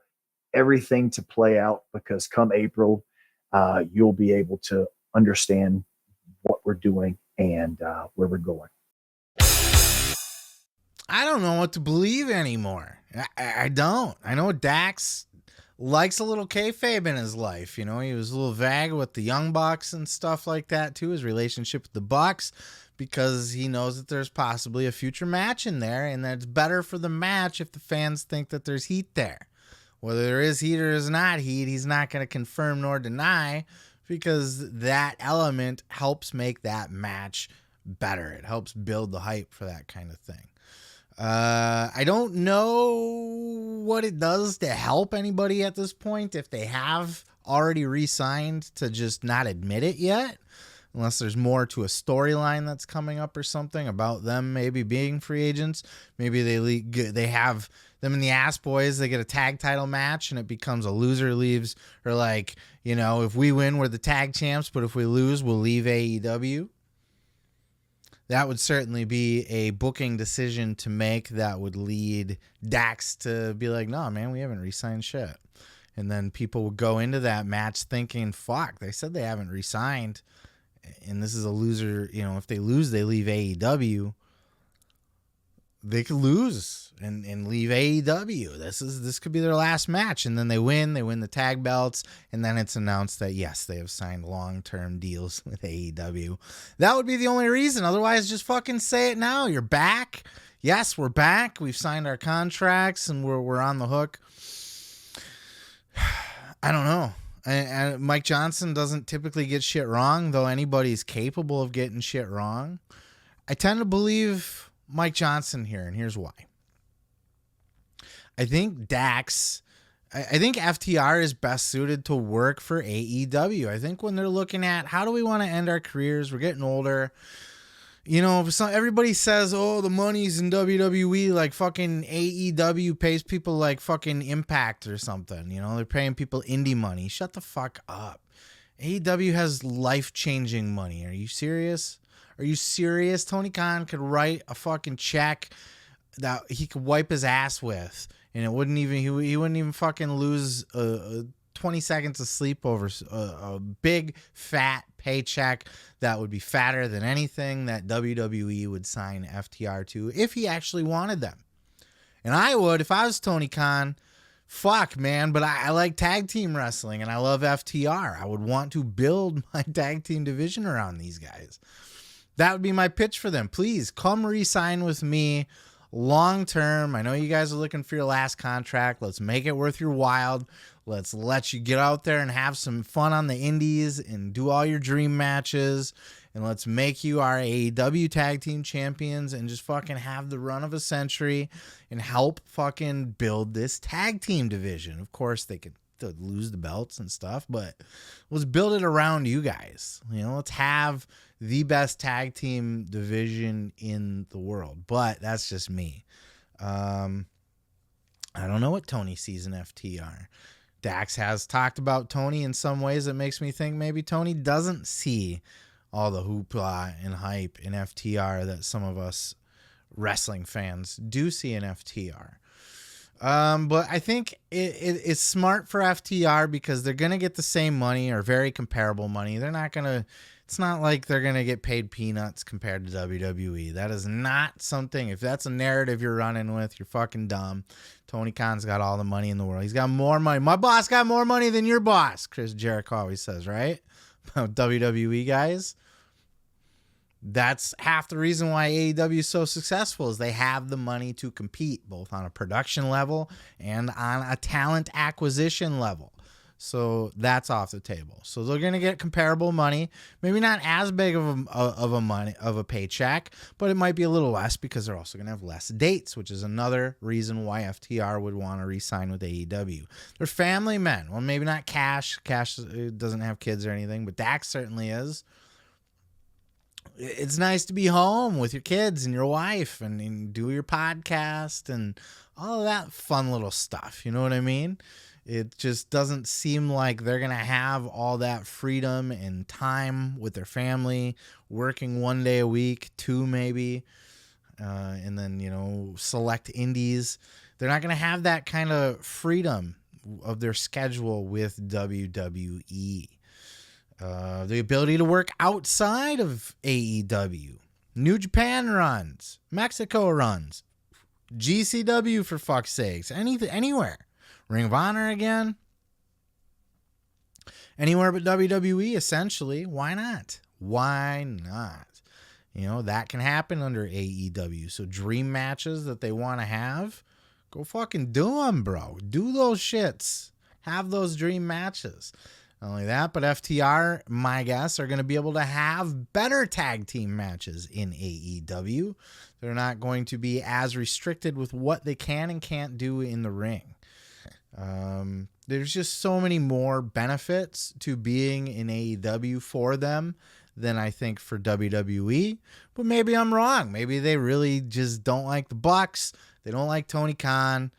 J: everything to play out, because come April, you'll be able to understand what we're doing and where we're going.
A: I don't know what to believe anymore. I don't. I know Dax likes a little kayfabe in his life. He was a little vague with the Young Bucks and stuff like that too, his relationship with the Bucks, because he knows that there's possibly a future match in there, and that it's better for the match if the fans think that there's heat there. Whether there is heat or is not heat, he's not going to confirm nor deny, because that element helps make that match better. It helps build the hype for that kind of thing. I don't know what it does to help anybody at this point if they have already re-signed to just not admit it yet, unless there's more to a storyline that's coming up or something about them maybe being free agents. Maybe they have them in the Ass Boys, they get a tag title match and it becomes a loser leaves, or like, you know, if we win, we're the tag champs, but if we lose, we'll leave AEW. That would certainly be a booking decision to make that would lead Dax to be like, no, man, we haven't re-signed shit. And then people would go into that match thinking, fuck, they said they haven't re-signed. And this is a loser. You know, if they lose, they leave AEW. They could lose and leave AEW. This could be their last match. And then they win the tag belts. And then it's announced that, yes, they have signed long-term deals with AEW. That would be the only reason. Otherwise, just fucking say it now. You're back. Yes, we're back. We've signed our contracts and we're on the hook. I don't know. And Mike Johnson doesn't typically get shit wrong, though anybody's capable of getting shit wrong. I tend to believe Mike Johnson here, and here's why. I think FTR is best suited to work for AEW. I think when they're looking at how do we want to end our careers, we're getting older. You know, everybody says, oh, the money's in WWE, like fucking AEW pays people like fucking Impact or something. You know, they're paying people indie money. Shut the fuck up. AEW has life-changing money. Are you serious? Are you serious? Tony Khan could write a fucking check that he could wipe his ass with, and it wouldn't even, he wouldn't even fucking lose 20 seconds of sleep over a big fat paycheck that would be fatter than anything that WWE would sign FTR to if he actually wanted them. And I would, if I was Tony Khan. Fuck, man, but I like tag team wrestling and I love FTR. I would want to build my tag team division around these guys. That would be my pitch for them. Please come re-sign with me long term. I know you guys are looking for your last contract. Let's make it worth your while. Let's let you get out there and have some fun on the indies and do all your dream matches. And let's make you our AEW tag team champions and just fucking have the run of a century and help fucking build this tag team division. Of course, they could lose the belts and stuff, but let's build it around you guys. You know, let's have the best tag team division in the world. But that's just me. I don't know what Tony sees in FTR. Dax has talked about Tony in some ways that makes me think maybe Tony doesn't see all the hoopla and hype in FTR that some of us wrestling fans do see in FTR. But I think it's smart for FTR because they're going to get the same money or very comparable money. They're not going to, it's not like they're going to get paid peanuts compared to WWE. That is not something, if that's a narrative you're running with, you're fucking dumb. Tony Khan's got all the money in the world. He's got more money. My boss got more money than your boss, Chris Jericho always says, right? About WWE guys. That's half the reason why AEW is so successful is they have the money to compete both on a production level and on a talent acquisition level. So that's off the table. So they're going to get comparable money, maybe not as big of a paycheck, but it might be a little less because they're also going to have less dates, which is another reason why FTR would want to re-sign with AEW. They're family men. Well, maybe not Cash. Cash doesn't have kids or anything, but Dax certainly is. It's nice to be home with your kids and your wife and do your podcast and all of that fun little stuff. You know what I mean? It just doesn't seem like they're going to have all that freedom and time with their family, working 1 day a week, 2 maybe, and then, you know, select indies. They're not going to have that kind of freedom of their schedule with WWE. The ability to work outside of AEW. New Japan runs. Mexico runs. GCW, for fuck's sakes. Anywhere. Ring of Honor again. Anywhere but WWE, essentially. Why not? Why not? You know, that can happen under AEW. So dream matches that they want to have, go fucking do them, bro. Do those shits. Have those dream matches. Not only that, but FTR, my guess, are going to be able to have better tag team matches in AEW. They're not going to be as restricted with what they can and can't do in the ring. There's just so many more benefits to being in AEW for them than I think for WWE. But maybe I'm wrong. Maybe they really just don't like the Bucks. They don't like Tony Khan.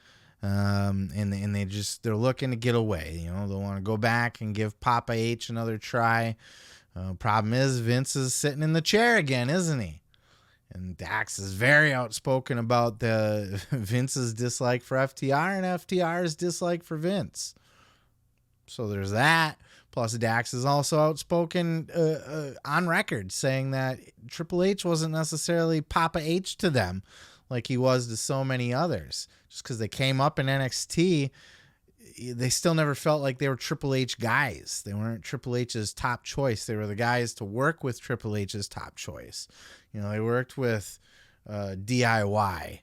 A: And they're looking to get away. You know, they want to go back and give Papa H another try. Problem is, Vince is sitting in the chair again, isn't he? And Dax is very outspoken about the Vince's dislike for FTR and FTR's dislike for Vince. So there's that. Plus, Dax is also outspoken on record saying that Triple H wasn't necessarily Papa H to them like he was to so many others. Just because they came up in NXT, they still never felt like they were Triple H guys. They weren't Triple H's top choice. They were the guys to work with Triple H's top choice. You know, they worked with DIY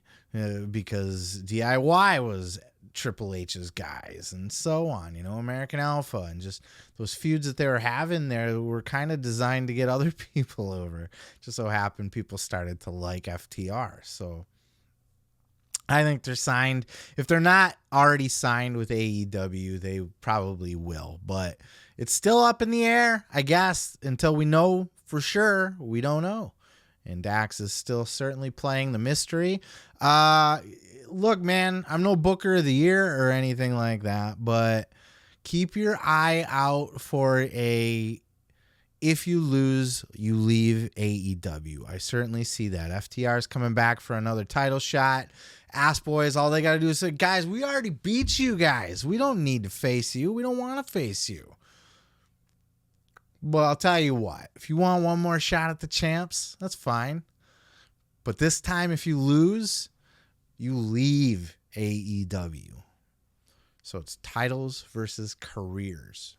A: because DIY was Triple H's guys and so on, you know, American Alpha, and just those feuds that they were having there were kind of designed to get other people over. Just so happened people started to like FTR. So I think they're signed. If they're not already signed with AEW, they probably will, but it's still up in the air, I guess, until we know for sure. We don't know. And Dax is still certainly playing the mystery. Look, man, I'm no Booker of the Year or anything like that, but keep your eye out for if you lose, you leave AEW. I certainly see that. FTR is coming back for another title shot. Ass Boys, all they got to do is say, guys, we already beat you guys. We don't need to face you. We don't want to face you. But I'll tell you what, if you want one more shot at the champs, that's fine. But this time, if you lose, you leave AEW. So it's titles versus careers.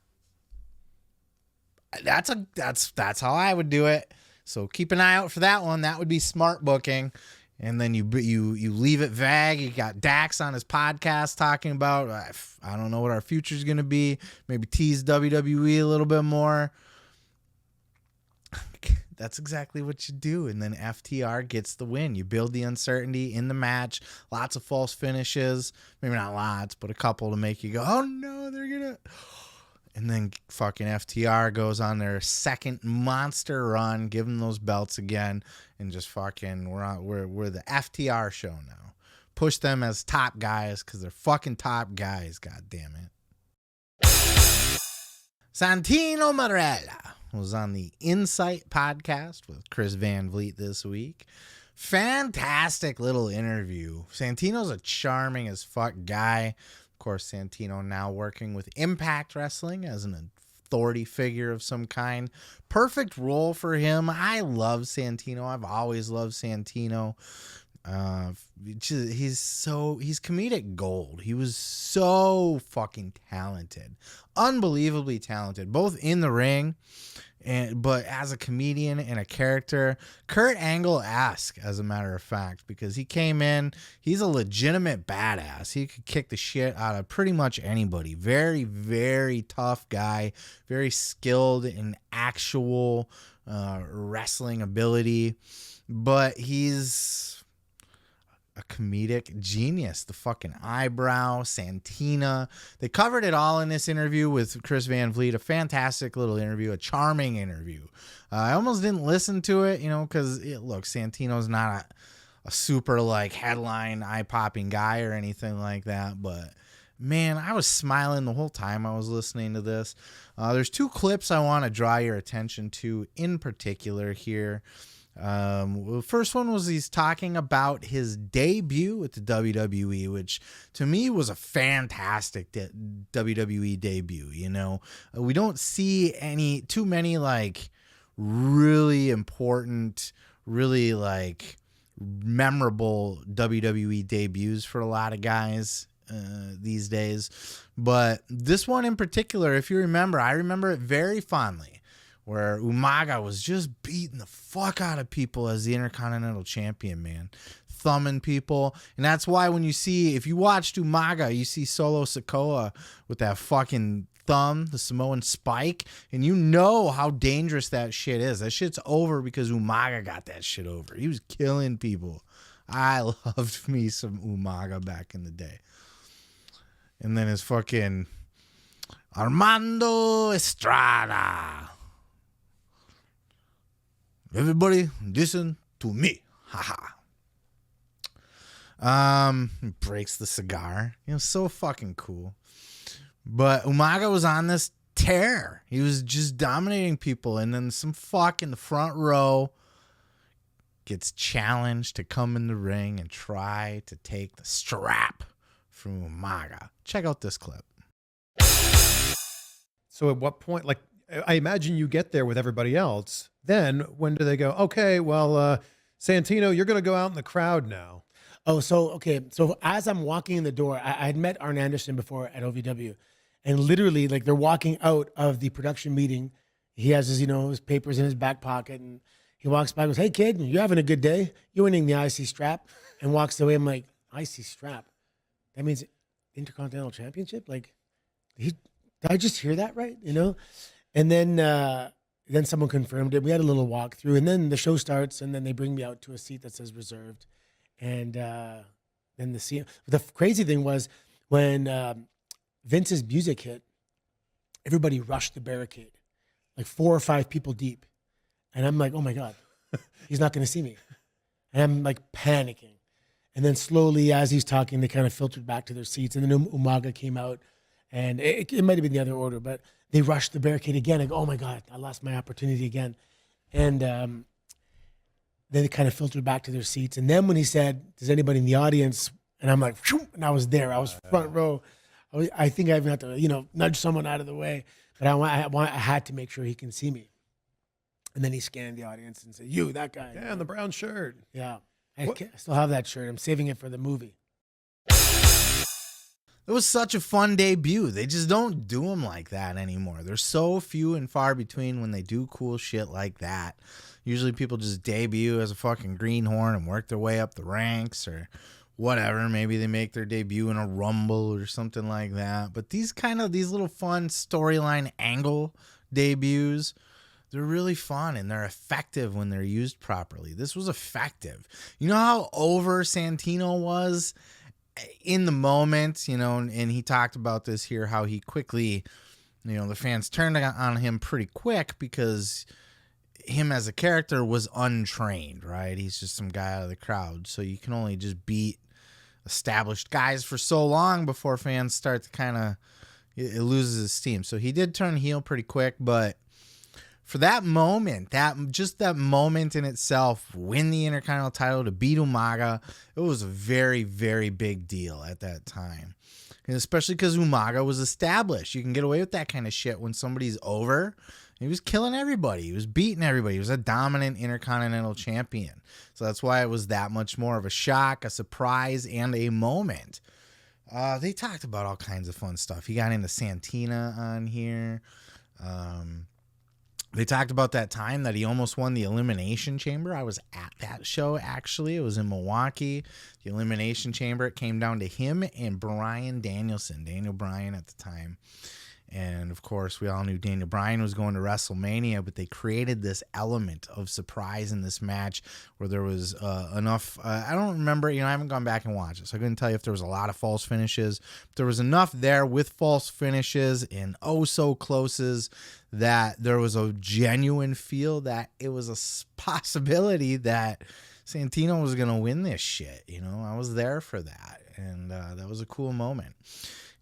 A: That's how I would do it. So keep an eye out for that one. That would be smart booking. And then you leave it vague. You got Dax on his podcast talking about, I don't know what our future is going to be. Maybe tease WWE a little bit more. That's exactly what you do. And then FTR gets the win. You build the uncertainty in the match. Lots of false finishes. Maybe not lots, but a couple to make you go, oh no, they're going to. And then fucking FTR goes on their second monster run, give them those belts again, and just fucking we're the FTR show now. Push them as top guys because they're fucking top guys. God damn it. Santino Marella was on the Insight podcast with Chris Van Vliet this week. Fantastic little interview. Santino's a charming as fuck guy. Of course, Santino now working with Impact Wrestling as an authority figure of some kind. Perfect role for him. I love Santino. I've always loved Santino. He's comedic gold. He was so fucking talented, unbelievably talented, both in the ring but as a comedian and a character. Kurt Angle-esque, as a matter of fact, because he came in, he's a legitimate badass. He could kick the shit out of pretty much anybody. Very, very tough guy, very skilled in actual wrestling ability, but he's a comedic genius. The fucking eyebrow, Santina. They covered it all in this interview with Chris Van Vliet. A fantastic little interview, a charming interview. I almost didn't listen to it, because look, Santino's not a super like headline eye-popping guy or anything like that, but man, I was smiling the whole time I was listening to this. There's two clips I want to draw your attention to in particular here. The first one was he's talking about his debut at the WWE, which to me was a fantastic WWE debut. We don't see too many like really important, really like memorable WWE debuts for a lot of guys these days, but this one in particular, if you remember, I remember it very fondly, where Umaga was just beating the fuck out of people as the Intercontinental Champion, man. Thumbing people. And that's why if you watched Umaga, you see Solo Sikoa with that fucking thumb, the Samoan spike, and you know how dangerous that shit is. That shit's over because Umaga got that shit over. He was killing people. I loved me some Umaga back in the day. And then his fucking Armando Estrada. Everybody listen to me. Haha. Breaks the cigar. So fucking cool. But Umaga was on this tear. He was just dominating people. And then some fuck in the front row gets challenged to come in the ring and try to take the strap from Umaga. Check out this clip.
K: So at what point, like, I imagine you get there with everybody else. Then when do they go, okay, well, Santino, you're going to go out in the crowd now?
L: Oh, so as I'm walking in the door, I had met Arn Anderson before at OVW, and literally, like, they're walking out of the production meeting. He has his, his papers in his back pocket, and he walks by and goes, "Hey, kid, you having a good day? You winning the IC strap?" And walks away. I'm like, IC strap? That means Intercontinental Championship? Like, did I just hear that right? And then someone confirmed it. We had a little walkthrough, and then the show starts, and then they bring me out to a seat that says reserved. And then the crazy thing was when Vince's music hit, everybody rushed the barricade, like 4 or 5 people deep. And I'm like, oh my God, he's not going to see me. And I'm like panicking. And then slowly, as he's talking, they kind of filtered back to their seats. And then Umaga came out, and it might have been the other order, but they rushed the barricade again. I go, oh my God, I lost my opportunity again. And then they kind of filtered back to their seats. And then when he said, "Does anybody in the audience?" And I'm like, "Phew," and I was there. I was front row. I think I even had to, nudge someone out of the way. But I had to make sure he can see me. And then he scanned the audience and said, "You, that guy."
K: Yeah, in the brown shirt.
L: Yeah. I still have that shirt. I'm saving it for the movie.
A: It was such a fun debut. They just don't do them like that anymore. They're so few and far between when they do cool shit like that. Usually people just debut as a fucking greenhorn and work their way up the ranks or whatever. Maybe they make their debut in a Rumble or something like that. But these little fun storyline angle debuts, they're really fun and they're effective when they're used properly. This was effective. You know how over Santino was in the moment, and he talked about this here, how he quickly, the fans turned on him pretty quick because him as a character was untrained, right? He's just some guy out of the crowd. So you can only just beat established guys for so long before fans start to it loses his steam. So he did turn heel pretty quick, but for that moment, that moment in itself, win the Intercontinental title to beat Umaga, it was a very, very big deal at that time. And especially because Umaga was established. You can get away with that kind of shit when somebody's over. He was killing everybody. He was beating everybody. He was a dominant Intercontinental champion. So that's why it was that much more of a shock, a surprise, and a moment. They talked about all kinds of fun stuff. He got into Santino on here. They talked about that time that he almost won the Elimination Chamber. I was at that show, actually. It was in Milwaukee. The Elimination Chamber, it came down to him and Bryan Danielson, Daniel Bryan at the time. And, of course, we all knew Daniel Bryan was going to WrestleMania, but they created this element of surprise in this match where there was enough. I don't remember. I haven't gone back and watched it, so I couldn't tell you if there was a lot of false finishes. But there was enough there with false finishes and oh-so-closes that there was a genuine feel that it was a possibility that Santino was going to win this shit. I was there for that, and that was a cool moment.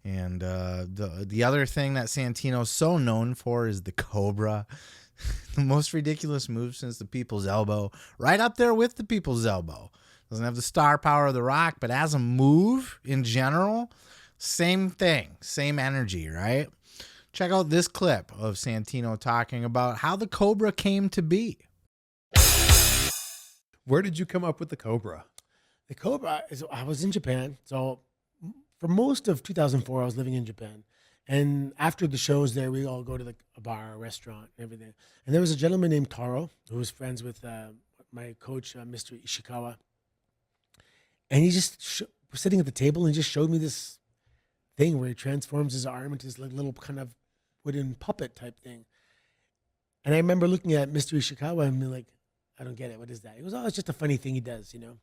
A: And the other thing that Santino's so known for is the Cobra. The most ridiculous move since the People's Elbow. Right up there with the People's Elbow. Doesn't have the star power of the Rock, but as a move in general, same thing. Same energy, right? Check out this clip of Santino talking about how the Cobra came to be.
K: Where did you come up with the Cobra?
L: The Cobra, I was in Japan, so for most of 2004, I was living in Japan. And after the shows there, we all go to a bar, a restaurant, and everything. And there was a gentleman named Taro who was friends with my coach, Mr. Ishikawa. And he just was sitting at the table and he just showed me this thing where he transforms his arm into this little kind of wooden puppet type thing. And I remember looking at Mystery Chicago and being like, I don't get it. What is that? He goes, oh, it's just a funny thing he does, you know.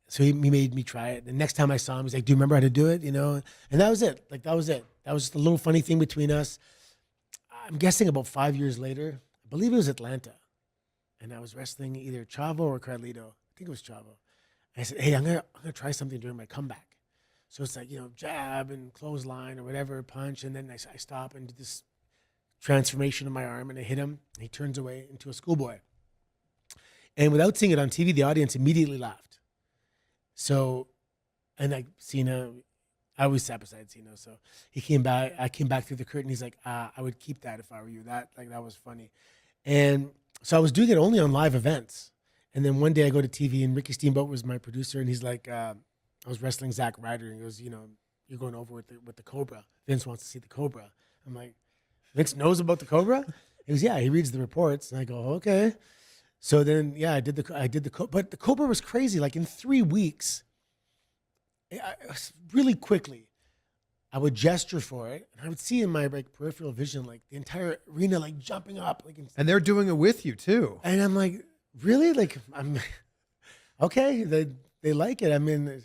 L: So he made me try it. The next time I saw him, he's like, do you remember how to do it? You know, and that was it. Like, that was it. That was just a little funny thing between us. I'm guessing about 5 years later, I believe it was Atlanta. And I was wrestling either Chavo or Carlito. I think it was Chavo. And I said, hey, I'm gonna try something during my comeback. So it's like, you know, jab and clothesline or whatever, punch. And then I stop and do this transformation of my arm and I hit him. And he turns away into a schoolboy. And without seeing it on TV, the audience immediately laughed. So, and like Cena, I always sat beside Cena. So he came back, I came back through the curtain. He's like, I would keep that if I were you. That was funny. And so I was doing it only on live events. And then one day I go to TV and Ricky Steamboat was my producer. And he's like, I was wrestling Zack Ryder. And he goes, you know, you're going over with the Cobra. Vince wants to see the Cobra. I'm like, Vince knows about the Cobra? He goes, yeah, he reads the reports. And I go, okay. So then, yeah, I did the Cobra. But the Cobra was crazy. Like in 3 weeks, really quickly, I would gesture for it, and I would see in my like peripheral vision like the entire arena like jumping up, like.
K: And they're doing it with you too.
L: And I'm like, really? Like, I'm okay. They like it. I mean,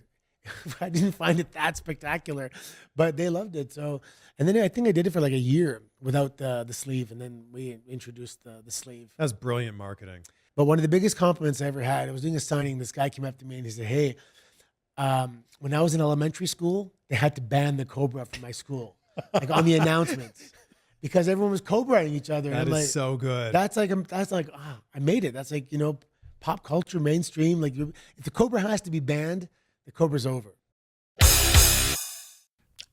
L: I didn't find it that spectacular, but they loved it. So, and then I think I did it for like a year without the sleeve, and then we introduced the sleeve.
K: That's brilliant marketing.
L: But one of the biggest compliments I ever had, I was doing a signing. This guy came up to me and he said, hey, when I was in elementary school, they had to ban the Cobra from my school, like on the announcements, because everyone was Cobraing each other.
K: That is
L: like,
K: so good.
L: That's like, I made it. That's like, you know, pop culture, mainstream. Like if the Cobra has to be banned, the Cobra's over.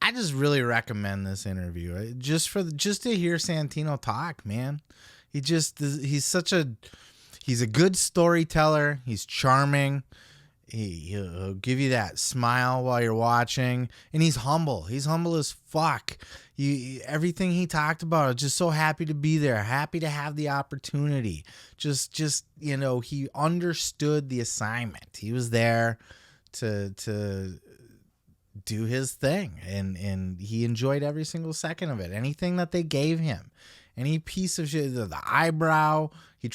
A: I just really recommend this interview just to hear Santino talk, man. He's a good storyteller. He's charming. He'll give you that smile while you're watching, and he's humble. He's humble as fuck. Everything he talked about, just so happy to be there, happy to have the opportunity. Just you know, he understood the assignment. He was there to do his thing, and he enjoyed every single second of it. Anything that they gave him, any piece of shit, the eyebrow. He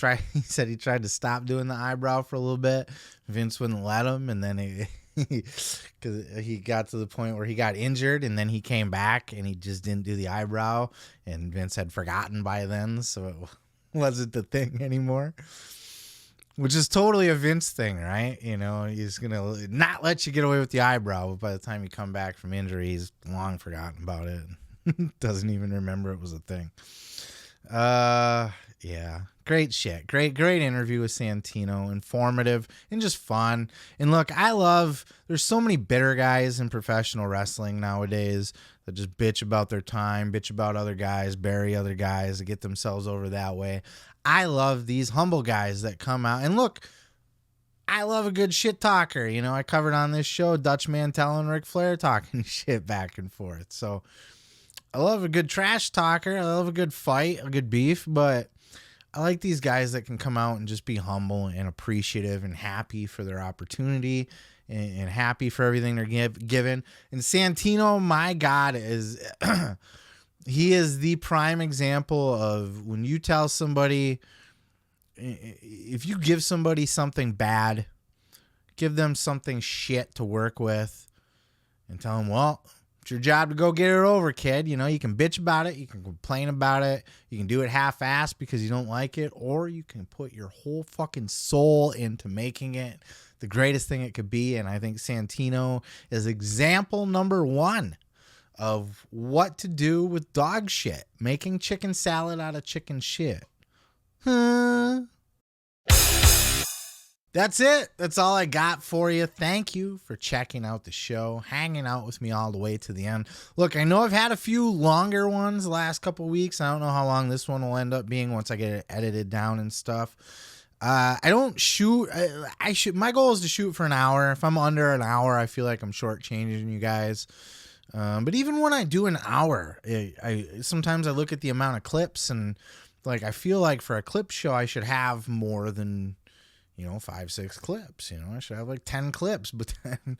A: said he tried to stop doing the eyebrow for a little bit. Vince wouldn't let him, and then because he got to the point where he got injured, and then he came back and he just didn't do the eyebrow, and Vince had forgotten by then, so it wasn't the thing anymore. Which is totally a Vince thing, right? You know, he's gonna not let you get away with the eyebrow, but by the time you come back from injury, he's long forgotten about it. Doesn't even remember it was a thing. Yeah, great shit. Great interview with Santino. Informative and just fun. And look, there's so many bitter guys in professional wrestling nowadays that just bitch about their time, bitch about other guys, bury other guys, to get themselves over that way. I love these humble guys that come out. And look, I love a good shit talker. You know, I covered on this show Dutch Mantell and Ric Flair talking shit back and forth. So I love a good trash talker. I love a good fight, a good beef, but I like these guys that can come out and just be humble and appreciative and happy for their opportunity and happy for everything they're given. And Santino, my God, he is the prime example of when you tell somebody, if you give somebody something bad, give them something shit to work with and tell them, well, it's your job to go get it over, kid. You know, you can bitch about it. You can complain about it. You can do it half-assed because you don't like it, or you can put your whole fucking soul into making it the greatest thing it could be. And I think Santino is example number one of what to do with dog shit. Making chicken salad out of chicken shit. That's it. That's all I got for you. Thank you for checking out the show, hanging out with me all the way to the end. Look, I know I've had a few longer ones the last couple weeks. I don't know how long this one will end up being once I get it edited down and stuff. I don't shoot. My goal is to shoot for an hour. If I'm under an hour, I feel like I'm shortchanging you guys. But even when I do an hour, sometimes I look at the amount of clips and like I feel like for a clip show, I should have more than 5-6 clips. I should have like 10 clips, but then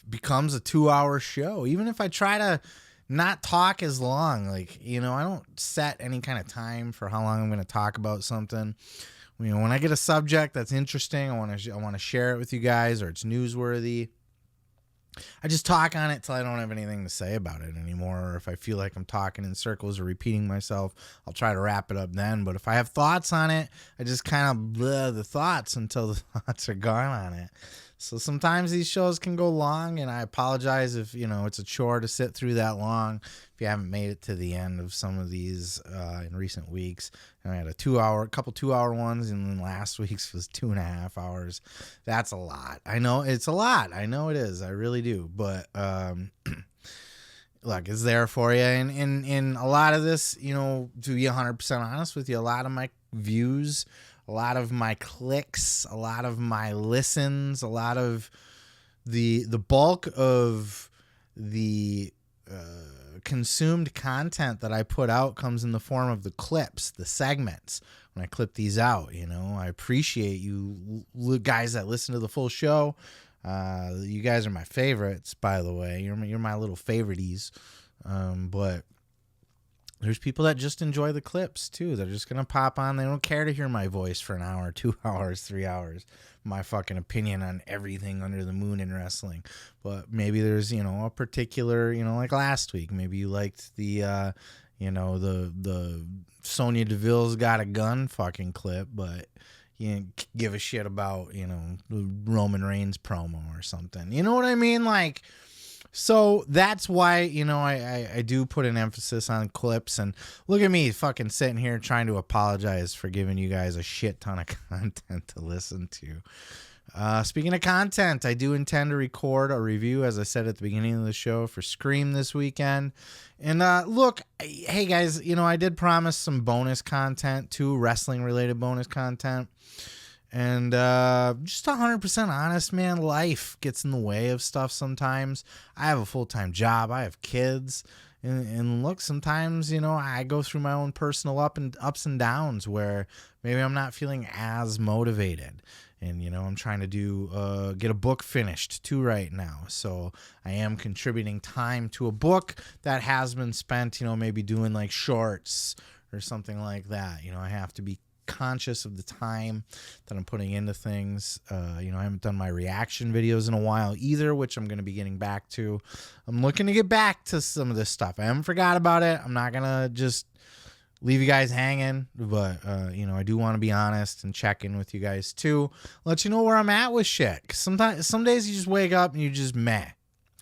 A: becomes a 2-hour show. Even if I try to not talk as long. Like, you know, I don't set any kind of time for how long I'm going to talk about something. You know, when I get a subject that's interesting, I want to share it with you guys, or it's newsworthy, I just talk on it till I don't have anything to say about it anymore. Or if I feel like I'm talking in circles or repeating myself, I'll try to wrap it up then. But if I have thoughts on it, I just kind of bleh the thoughts until the thoughts are gone on it. So sometimes these shows can go long, and I apologize if, you know, it's a chore to sit through that long. If you haven't made it to the end of some of these in recent weeks, and I had a couple 2-hour ones, and then last week's was 2.5 hours. That's a lot. I know it's a lot. I know it is. I really do. But look, it's there for you. And in a lot of this, you know, to be 100% honest with you, a lot of my views, a lot of my clicks, a lot of my listens, a lot of the bulk of the consumed content that I put out comes in the form of the clips, the segments. When I clip these out, you know, I appreciate you guys that listen to the full show. You guys are my favorites, by the way. You're my little favorities. But there's people that just enjoy the clips too. They're just going to pop on. They don't care to hear my voice for an hour, 2 hours, 3 hours, my fucking opinion on everything under the moon in wrestling. But maybe there's, you know, a particular, you know, like last week, maybe you liked the, you know, the Sonya Deville's got a gun fucking clip, but you didn't give a shit about, you know, the Roman Reigns promo or something. You know what I mean? Like, so that's why, you know, I do put an emphasis on clips. And look at me fucking sitting here trying to apologize for giving you guys a shit ton of content to listen to. Speaking of content, I do intend to record a review, as I said at the beginning of the show, for Scream this weekend. And look, hey guys, you know, I did promise some bonus content too, wrestling related bonus content. And just 100% honest, man, life gets in the way of stuff sometimes. I have a full-time job. I have kids. And look, sometimes, you know, I go through my own personal ups and downs where maybe I'm not feeling as motivated. And, you know, I'm trying to get a book finished too right now. So I am contributing time to a book that has been spent, you know, maybe doing like shorts or something like that. You know, I have to be conscious of the time that I'm putting into things. You know, I haven't done my reaction videos in a while either, which I'm going to be getting back to. I'm looking to get back to some of this stuff. I haven't forgot about it. I'm not going to just leave you guys hanging, but you know, I do want to be honest and check in with you guys too. Let you know where I'm at with shit. 'Cause some days you just wake up and you just meh.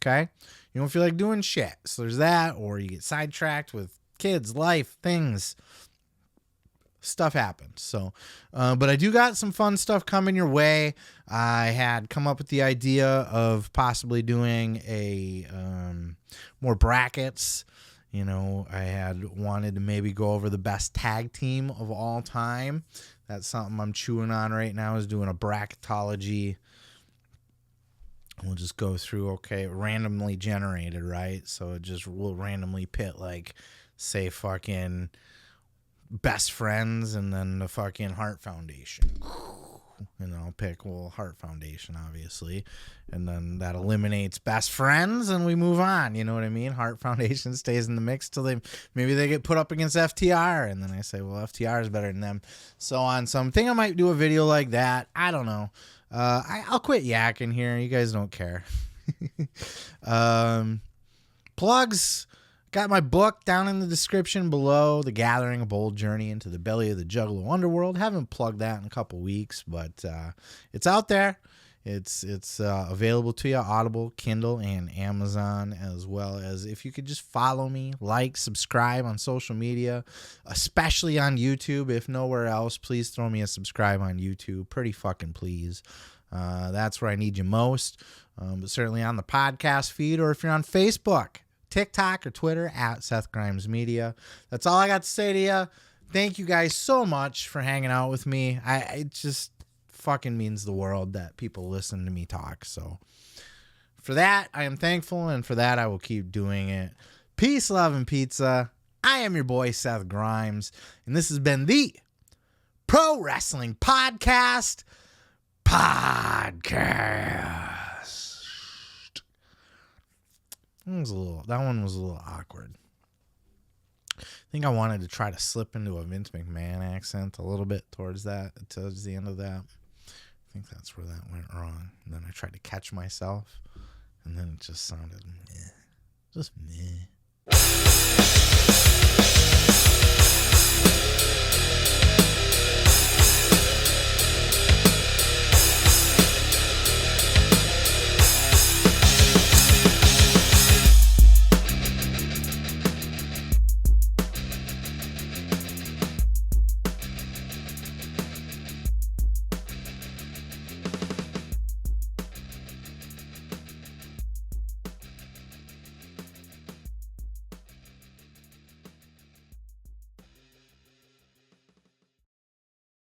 A: Okay? You don't feel like doing shit. So there's that, or you get sidetracked with kids, life, things. Stuff happens. So, but I do got some fun stuff coming your way. I had come up with the idea of possibly doing a more brackets. You know, I had wanted to maybe go over the best tag team of all time. That's something I'm chewing on right now, is doing a bracketology. We'll just go through, okay, randomly generated, right? So it just will randomly pit, like, say, fucking Best Friends and then the fucking Heart Foundation. And I'll pick, well, Heart Foundation, obviously. And then that eliminates Best Friends and we move on. You know what I mean? Heart Foundation stays in the mix till maybe they get put up against FTR. And then I say, well, FTR is better than them. So on something, I might do a video like that. I don't know. I'll quit yakking here. You guys don't care. Plugs. Got my book down in the description below, The Gathering, A Bold Journey into the Belly of the Juggalo Underworld. Haven't plugged that in a couple weeks, but it's out there. It's available to you, Audible, Kindle, and Amazon, as well as if you could just follow me, like, subscribe on social media, especially on YouTube. If nowhere else, please throw me a subscribe on YouTube. Pretty fucking please. That's where I need you most. But certainly on the podcast feed, or if you're on Facebook, TikTok, or Twitter, at Seth Grimes Media. That's all I got to say to you. Thank you guys so much for hanging out with me. It just fucking means the world that people listen to me talk. So for that, I am thankful, and for that, I will keep doing it. Peace, love, and pizza. I am your boy, Seth Grimes, and this has been the Pro Wrestling Podcast. That one was a little awkward. I think I wanted to try to slip into a Vince McMahon accent a little bit towards the end of that. I think that's where that went wrong. And then I tried to catch myself, and then it just sounded meh. Just meh.